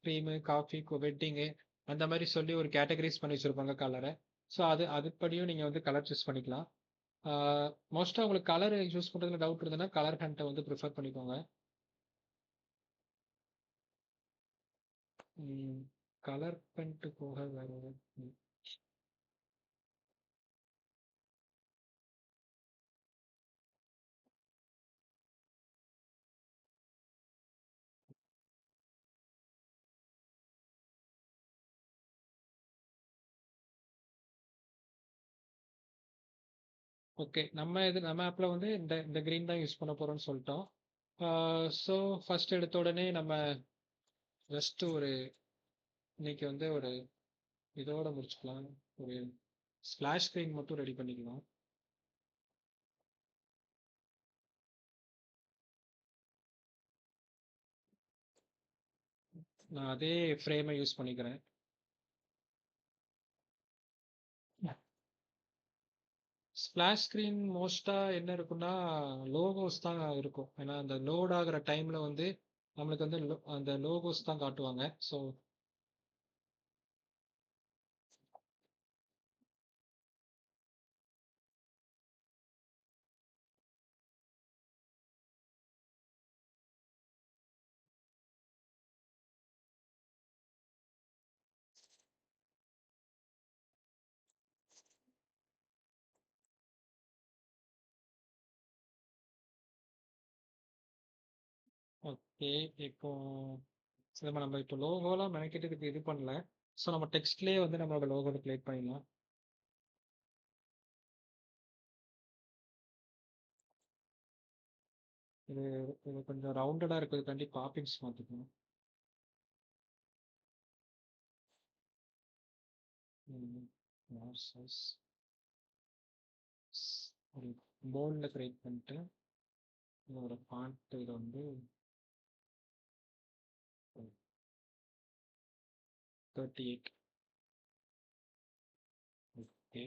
க்ரீமு, காஃபி, வெட்டிங்கு அந்த மாதிரி சொல்லி ஒரு கேட்டகரைஸ் பண்ணி வச்சுருப்பாங்க கலரை. ஸோ அதுபடியும் நீங்கள் வந்து கலர் சூஸ் பண்ணிக்கலாம். மோஸ்ட்டாக உங்களுக்கு கலர் சூஸ் பண்ணுறதுல டவுட் இருந்ததுன்னா கலர் ஹண்ட்டை வந்து ப்ரிஃபர் பண்ணிக்கோங்க. கலர் பண்ணிட்டு போக வேற ஓகே. நம்ம ஆப்ல வந்து இந்த இந்த கிரீன் தான் யூஸ் பண்ண போறோம்னு சொல்லிட்டோம். ஸோ ஃபர்ஸ்ட் எடுத்த உடனே நம்ம ஜஸ்ட் ஒரு இன்னைக்கு வந்து ஒரு இதோட முடிச்சுக்கலாம். ஒரு ஸ்பிளாஷ் ஸ்க்ரீன் மட்டும் ரெடி பண்ணிக்கலாம். நான் அதே ஃப்ரேமை யூஸ் பண்ணிக்கிறேன். ஸ்பிளாஷ் ஸ்க்ரீன் மோஸ்டா என்ன இருக்குன்னா லோகோஸ் தான் இருக்கும். ஏன்னா அந்த லோட் ஆகுற டைம்ல வந்து நம்மளுக்கு வந்து அந்த லோகோஸ் தான் காட்டுவாங்க. So okay. இப்போ சரி நம்ம இப்போ லோகோலாம் மெனக்கிட்டு இது பண்ணல. ஸோ நம்ம டெக்ஸ்ட்லேயே வந்து நம்மளோட லோகோ கிரியேட் பண்ணிடலாம். இது இது கொஞ்சம் ரவுண்டடா இருக்கிறதுக்காண்டி பாப்பிங்ஸ் மாற்றிக்கணும். சைஸ் ஒரு போல்டில் கிரியேட் பண்ணிட்டு இதோட ஃபாண்ட் இது வந்து 38. ஓகே.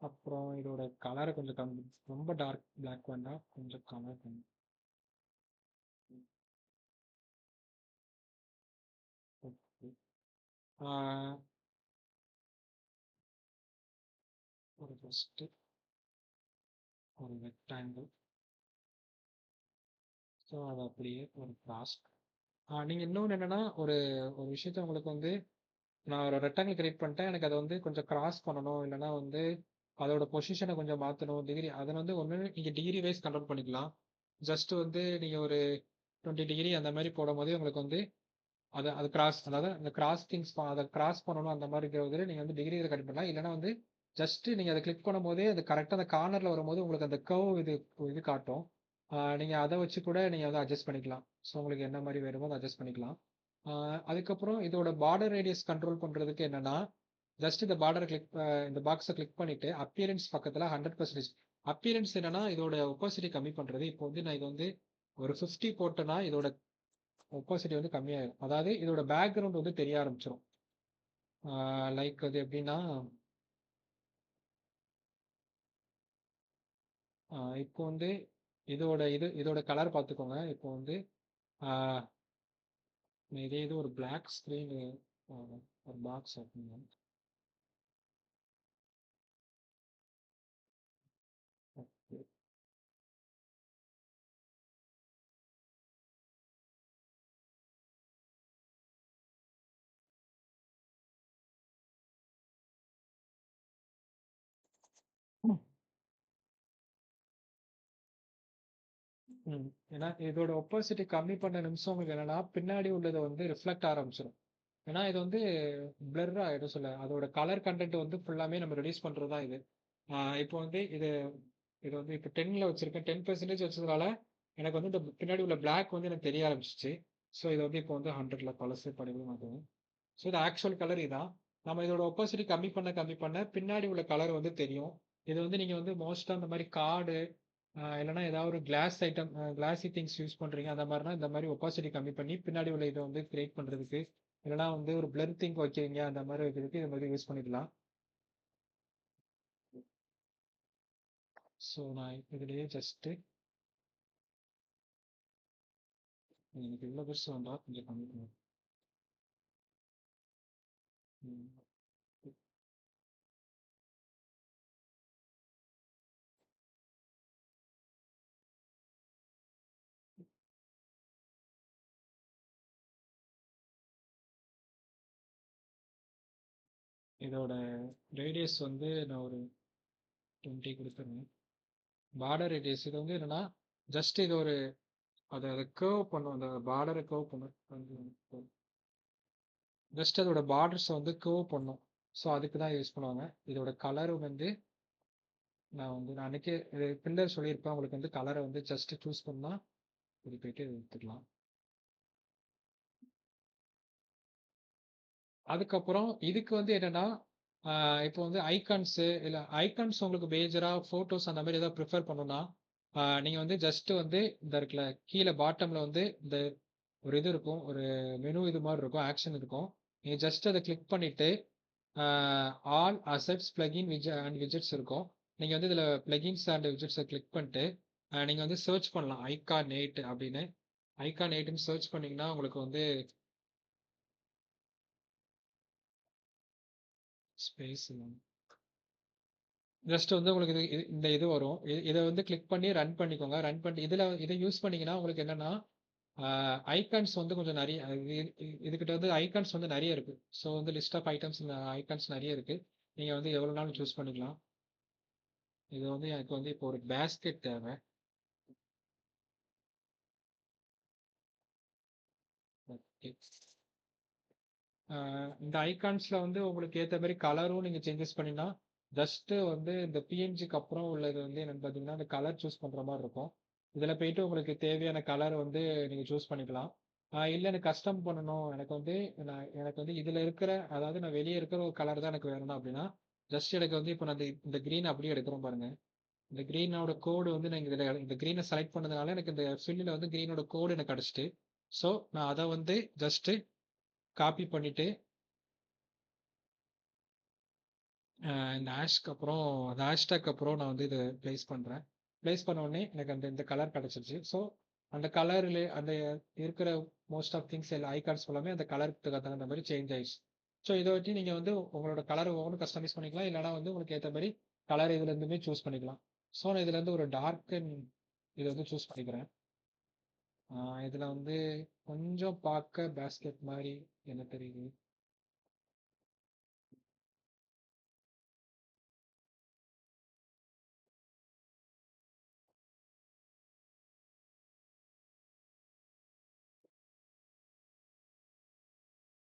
அப்புறம் இதோட கலரை கொஞ்சம் ரொம்ப டார்க் பிளாக் வேண்டாம், கொஞ்சம் கலர் பண்ணி ஓகே. ஒரு ஃபஸ்ட்டு ஒரு ரெக்டாங்கிள். ஸோ அது அப்படியே ஒரு கிராஸ். நீங்கள் இன்னொன்று என்னென்னா ஒரு ஒரு விஷயத்த உங்களுக்கு வந்து நான் ஒரு ரெக்டாங்கிள் கிரியேட் பண்ணிட்டேன். எனக்கு அதை வந்து கொஞ்சம் கிராஸ் பண்ணணும், இல்லைன்னா வந்து அதோட பொசிஷனை கொஞ்சம் மாற்றணும் டிகிரி. அதை வந்து ஒன்று நீங்கள் டிகிரி வைஸ் கண்ட்ரோல் பண்ணிக்கலாம். ஜஸ்ட் வந்து நீங்கள் ஒரு 20 டிகிரி அந்த மாதிரி போடும் போதே உங்களுக்கு வந்து அதை அது கிராஸ், அதாவது அந்த கிராஸ் திங்ஸ் அதை கிராஸ் பண்ணணும் அந்த மாதிரி இருக்கிறது நீங்கள் வந்து டிகிரியில் கட் பண்ணலாம். இல்லைன்னா வந்து ஜஸ்ட் நீங்க அத கிளிக் பண்ணும்போதே, அது கரெக்ட்டா அந்த கார்னர்ல வரும்போது உங்களுக்கு அந்த கர்வ் இது இது காட்டும். நீங்க அத வச்சு கூட நீங்க வந்து அட்ஜஸ்ட் பண்ணிக்கலாம். ஸோ உங்களுக்கு என்ன மாரி வேணுமோ அத அட்ஜஸ்ட் பண்ணிக்கலாம். ஆ அதுக்கப்புறம் இதோட பார்டர் ரேடியஸ் கண்ட்ரோல் பண்றதுக்கு என்னன்னா, ஜஸ்ட் இந்த பார்டர கிளிக் இந்த பாக்ஸ கிளிக் பண்ணிட்டு, அப்பியரன்ஸ் பக்கத்துல 100% அப்பியரன்ஸ் என்னன்னா, இதோட ஒப்பாசிட்டி கம்மி பண்றது. இப்போ வந்து நான் இது வந்து ஒரு 50 போட்டேன்னா, இதோட ஒப்பாசிட்டி வந்து கம்மியாயிரும். அதாவது இதோட பேக்கிரவுண்ட் வந்து தெரிய ஆரம்பிச்சுரும். லைக் அது எப்படின்னா, இப்போ வந்து இதோட கலர் பார்த்துக்கோங்க. இப்போ வந்து ஆ இதே இது ஒரு பிளாக் ஸ்க்ரீனு ஒரு பாக்ஸ் ஓப்பன் ம். ஏன்னா இதோட ஒப்பாசிட்டி கம்மி பண்ண நிமிஷம் உங்களுக்கு என்னன்னா, பின்னாடி உள்ளது வந்து ரிஃப்ளெக்ட் ஆரம்பிச்சுரும். ஏன்னா இது வந்து பிளர் ஆயிடும் சொல்ல. அதோட கலர் கன்டென்ட் வந்து ஃபுல்லாமே நம்ம ரெடியூஸ் பண்றது தான் இது. இப்போ வந்து இது வந்து இப்போ 10ல வச்சிருக்கேன். 10% வச்சதுனால எனக்கு வந்து இந்த பின்னாடி உள்ள பிளாக் வந்து எனக்கு தெரிய ஆரம்பிச்சுச்சு. ஸோ இத வந்து இப்போ வந்து 100ல பழசு பண்ணவே மாட்டேன். ஸோ இது ஆக்சுவல் கலர் இதான். நம்ம இதோட ஒப்பாசிட்டி கம்மி பண்ண பின்னாடி உள்ள கலர் வந்து தெரியும். இது வந்து நீங்க வந்து மோஸ்டா இந்த மாரி கார்டு இல்லன்னா ஏதாவது ஒரு glass item glassy things use பண்றீங்க. அந்த மாரினா இந்த மாரி ஒப்பாசிட்டி கம்மி பண்ணி பின்னாடி உள்ள இத வந்து கிரியேட் பண்றதுக்கு, இல்லன்னா வந்து ஒரு பிளர் திங் வைக்கிறீங்க அந்த மாரி வைக்கிறதுக்கு இது மாரி யூஸ் பண்ணிக்கலாம். ஸோ நான் இதுலயே ஜஸ்ட் எனக்கு இவ்வளோ பெருசு வேண்டாம். கொஞ்சம் கம்மி பண்ணி ம். இதோட ரேடியஸ் வந்து நான் ஒரு 20 குடுத்துருந்தேன். பார்டர் ரேடியஸ் இது வந்து என்னன்னா, ஜஸ்ட் இது ஒரு அத கர்வ் பண்ணும். அந்த பார்டர கர்வ் பண்ணும். ஜஸ்ட் அதோட பார்டர்ஸ வந்து கர்வ் பண்ணும். ஸோ அதுக்கு தான் யூஸ் பண்ணுவாங்க. இதோட கலர் வந்து நான் அன்னைக்கே இது பில்லர் சொல்லியிருப்பேன். உங்களுக்கு வந்து கலர வந்து ஜஸ்ட் சூஸ் பண்ணா, இது போயிட்டு எடுத்துக்கலாம். அதுக்கப்புறம் இதுக்கு வந்து என்னன்னா, இப்போ வந்து ஐகான்ஸு இல்ல ஐகான்ஸ் உங்களுக்கு மேஜரா ஃபோட்டோஸ் அந்த மாரி ஏதாவது ப்ரிஃபர் பண்ணணும்னா, நீங்க வந்து ஜஸ்ட் வந்து இந்த இருக்குல்ல, கீழ பாட்டம்ல வந்து இந்த ஒரு இது இருக்கும். ஒரு மெனு இது மாரி இருக்கும். ஆக்ஷன் இருக்கும். நீங்க ஜஸ்ட் அத கிளிக் பண்ணிட்டு, all assets plugin and widgets இருக்கும். நீங்க வந்து இதுல பிளகின்ஸ் அண்ட் விட்ஜெட்ஸ கிளிக் பண்ணிட்டு, நீங்க வந்து சர்ச் பண்ணலாம். ஐகான் 8 அப்படின்னு. ஐகான் 8ன்னு சர்ச் பண்ணீங்கன்னா, உங்களுக்கு வந்து ஸ்பேஸ் ஜஸ்ட் வந்து உங்களுக்கு இந்த இது வரும். இத வந்து கிளிக் பண்ணி ரன் பண்ணிக்கோங்க. ரன் பண்ணி இத யூஸ் பண்ணீங்கன்னா, உங்களுக்கு என்னன்னா, ஐகான்ஸ் வந்து கொஞ்சம் நெறைய இதுகிட்ட வந்து ஐகான்ஸ் வந்து நெறைய இருக்கு. ஸோ வந்து லிஸ்ட் ஆஃப் ஐட்டம்ஸ் ஐகான்ஸ் நெறைய இருக்கு. நீங்க வந்து எவ்வளோனாலும் சூஸ் பண்ணிக்கலாம். இது வந்து எனக்கு வந்து இப்போ ஒரு பேஸ்கெட் தேவை. ஓகே. இந்த ஐகான்ஸ்ல வந்து உங்களுக்கு ஏத்த மாரி கலரும் நீங்க சேஞ்சஸ் பண்ணினா, ஜஸ்ட் வந்து இந்த பிஎன்ஜிக்கு அப்புறம் உள்ளது வந்து என்னன்னு பார்த்தீங்கன்னா, அந்த கலர் சூஸ் பண்ற மாரி இருக்கும். இதுல போயிட்டு உங்களுக்கு தேவையான கலர் வந்து நீங்க சூஸ் பண்ணிக்கலாம். இல்ல எனக்கு கஸ்டம் பண்ணணும். எனக்கு வந்து இதுல இருக்கிற அதாவது நான் வெளிய இருக்கிற ஒரு கலர் தான் எனக்கு வேணும் அப்படின்னா, ஜஸ்ட் எனக்கு வந்து இப்ப நான் இந்த கிரீன் அப்படியே எடுக்கிறேன் பாருங்க. இந்த கிரீனோட கோடு வந்து நான் இதுல இந்த கிரீனை செலக்ட் பண்ணதுனால எனக்கு இந்த ஃபில்லில் வந்து கிரீனோட கோடு எனக்கு கிடைச்சிட்டு. ஸோ நான் அதை வந்து ஜஸ்ட் காப்பி பண்ணிட்டு இந்த ஹேஷ்க்கு அப்புறம் அந்த ஹேஷ்டேக் அப்புறம் நான் வந்து இதை ப்ளேஸ் பண்ணுறேன். ப்ளேஸ் பண்ண உடனே எனக்கு இந்த கலர் கிடச்சிருச்சு. ஸோ அந்த கலரில் அந்த இருக்கிற மோஸ்ட் ஆஃப் திங்ஸ் எல்லா ஐகான்ஸ் எல்லாமே அந்த கலருக்கு தகுந்த மாதிரி சேஞ்ச் ஆயிடுச்சு. ஸோ இதை வச்சு நீங்கள் வந்து உங்களோட கலர் ஒவ்வொன்றும் கஸ்டமைஸ் பண்ணிக்கலாம். இல்லைனா வந்து உங்களுக்கு ஏற்ற மாதிரி கலர் இதுலேருந்துமே சூஸ் பண்ணிக்கலாம். ஸோ நான் இதுலேருந்து ஒரு டார்க் இதை வந்து சூஸ் பண்ணிக்கிறேன். இதுல வந்து கொஞ்சம் பார்க்க பேஸ்கெட் மாதிரி என்ன தெரியுது.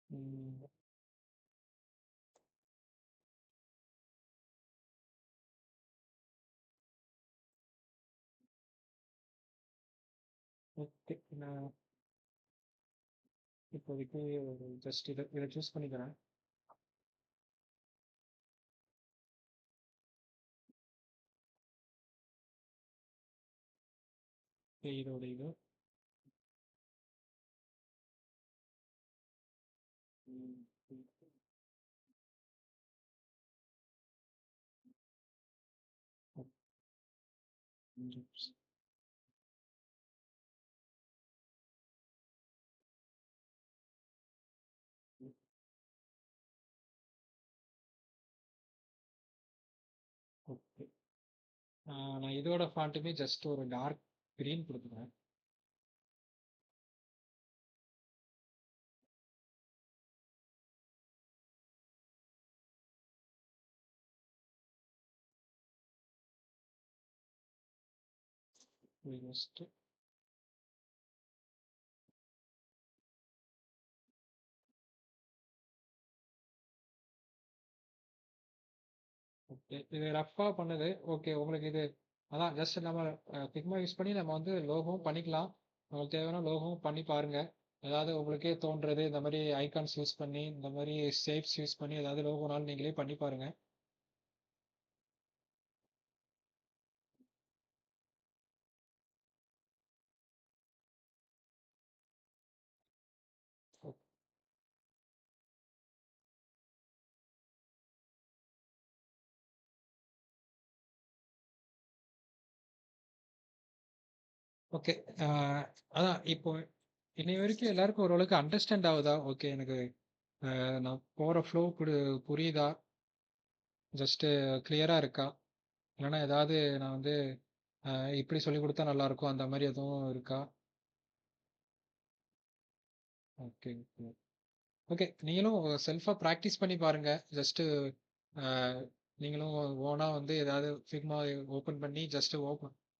ம், ஓகே. நான் இப்போதைக்கு ஜஸ்ட் இதை சூஸ் பண்ணிக்கிறேன். இதோட இது ம், ம், ம், ஓகே. நான் இதோட ஃபாண்ட்டுமே ஜஸ்ட் ஒரு டார்க் கிரீன் கொடுக்குறேன். Just okay. இது ரஃப்பாக பண்ணுது. ஓகே, உங்களுக்கு இது அதான் ஜஸ்ட் நம்ம ஃபிக்மா யூஸ் பண்ணி நம்ம வந்து லோகோவும் பண்ணிக்கலாம். உங்களுக்கு தேவையான லோகோவும் பண்ணி பாருங்க. ஏதாவது உங்களுக்கே தோன்றது இந்த மாதிரி ஐகான்ஸ் யூஸ் பண்ணி இந்த மாதிரி ஷேப்ஸ் யூஸ் பண்ணி ஏதாவது லோகோனாலும் நீங்களே பண்ணி பாருங்க. ஓகே. அதான் இப்போ இன்னை வரைக்கும் எல்லாருக்கும் ஓரளவுக்கு அண்டர்ஸ்டாண்ட் ஆகுதா? ஓகே, எனக்கு நான் போகிற ஃப்ளோ புரியுதா? ஜஸ்ட்டு கிளியராக இருக்கா? இல்லைன்னா ஏதாவது நான் வந்து இப்படி சொல்லி கொடுத்தா நல்லா இருக்கும் அந்த மாதிரி எதுவும் இருக்கா? Okay, okay. ஓகே, நீங்களும் செல்ஃபாக ப்ராக்டிஸ் பண்ணி பாருங்க. ஜஸ்ட்டு நீங்களும் ஓனாக வந்து ஏதாவது ஃபிக்மா ஓப்பன் பண்ணி ஜஸ்ட்டு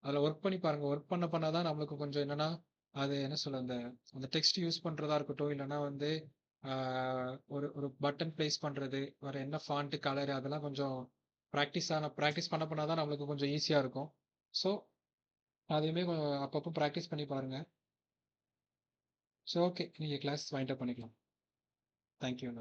அதில் ஒர்க் பண்ணி பாருங்க. ஒர்க் பண்ண தான் நம்மளுக்கு கொஞ்சம் என்னன்னா அது என்ன சொல்ல அந்த அந்த டெக்ஸ்ட் யூஸ் பண்ணுறதா இருக்கட்டும், இல்லைன்னா வந்து ஒரு ஒரு பட்டன் ப்ளேஸ் பண்ணுறது, வேறு என்ன ஃபாண்ட்டு கலரு அதெல்லாம் கொஞ்சம் ப்ராக்டிஸ் பண்ண தான் நம்மளுக்கு கொஞ்சம் ஈஸியாக இருக்கும். ஸோ அதையுமே கொஞ்சம் அப்பப்போ ப்ராக்டிஸ் பண்ணி பாருங்க. ஸோ ஓகே, நீங்கள் கிளாஸ் வைண்ட் அப் பண்ணிக்கலாம். தேங்க்யூ.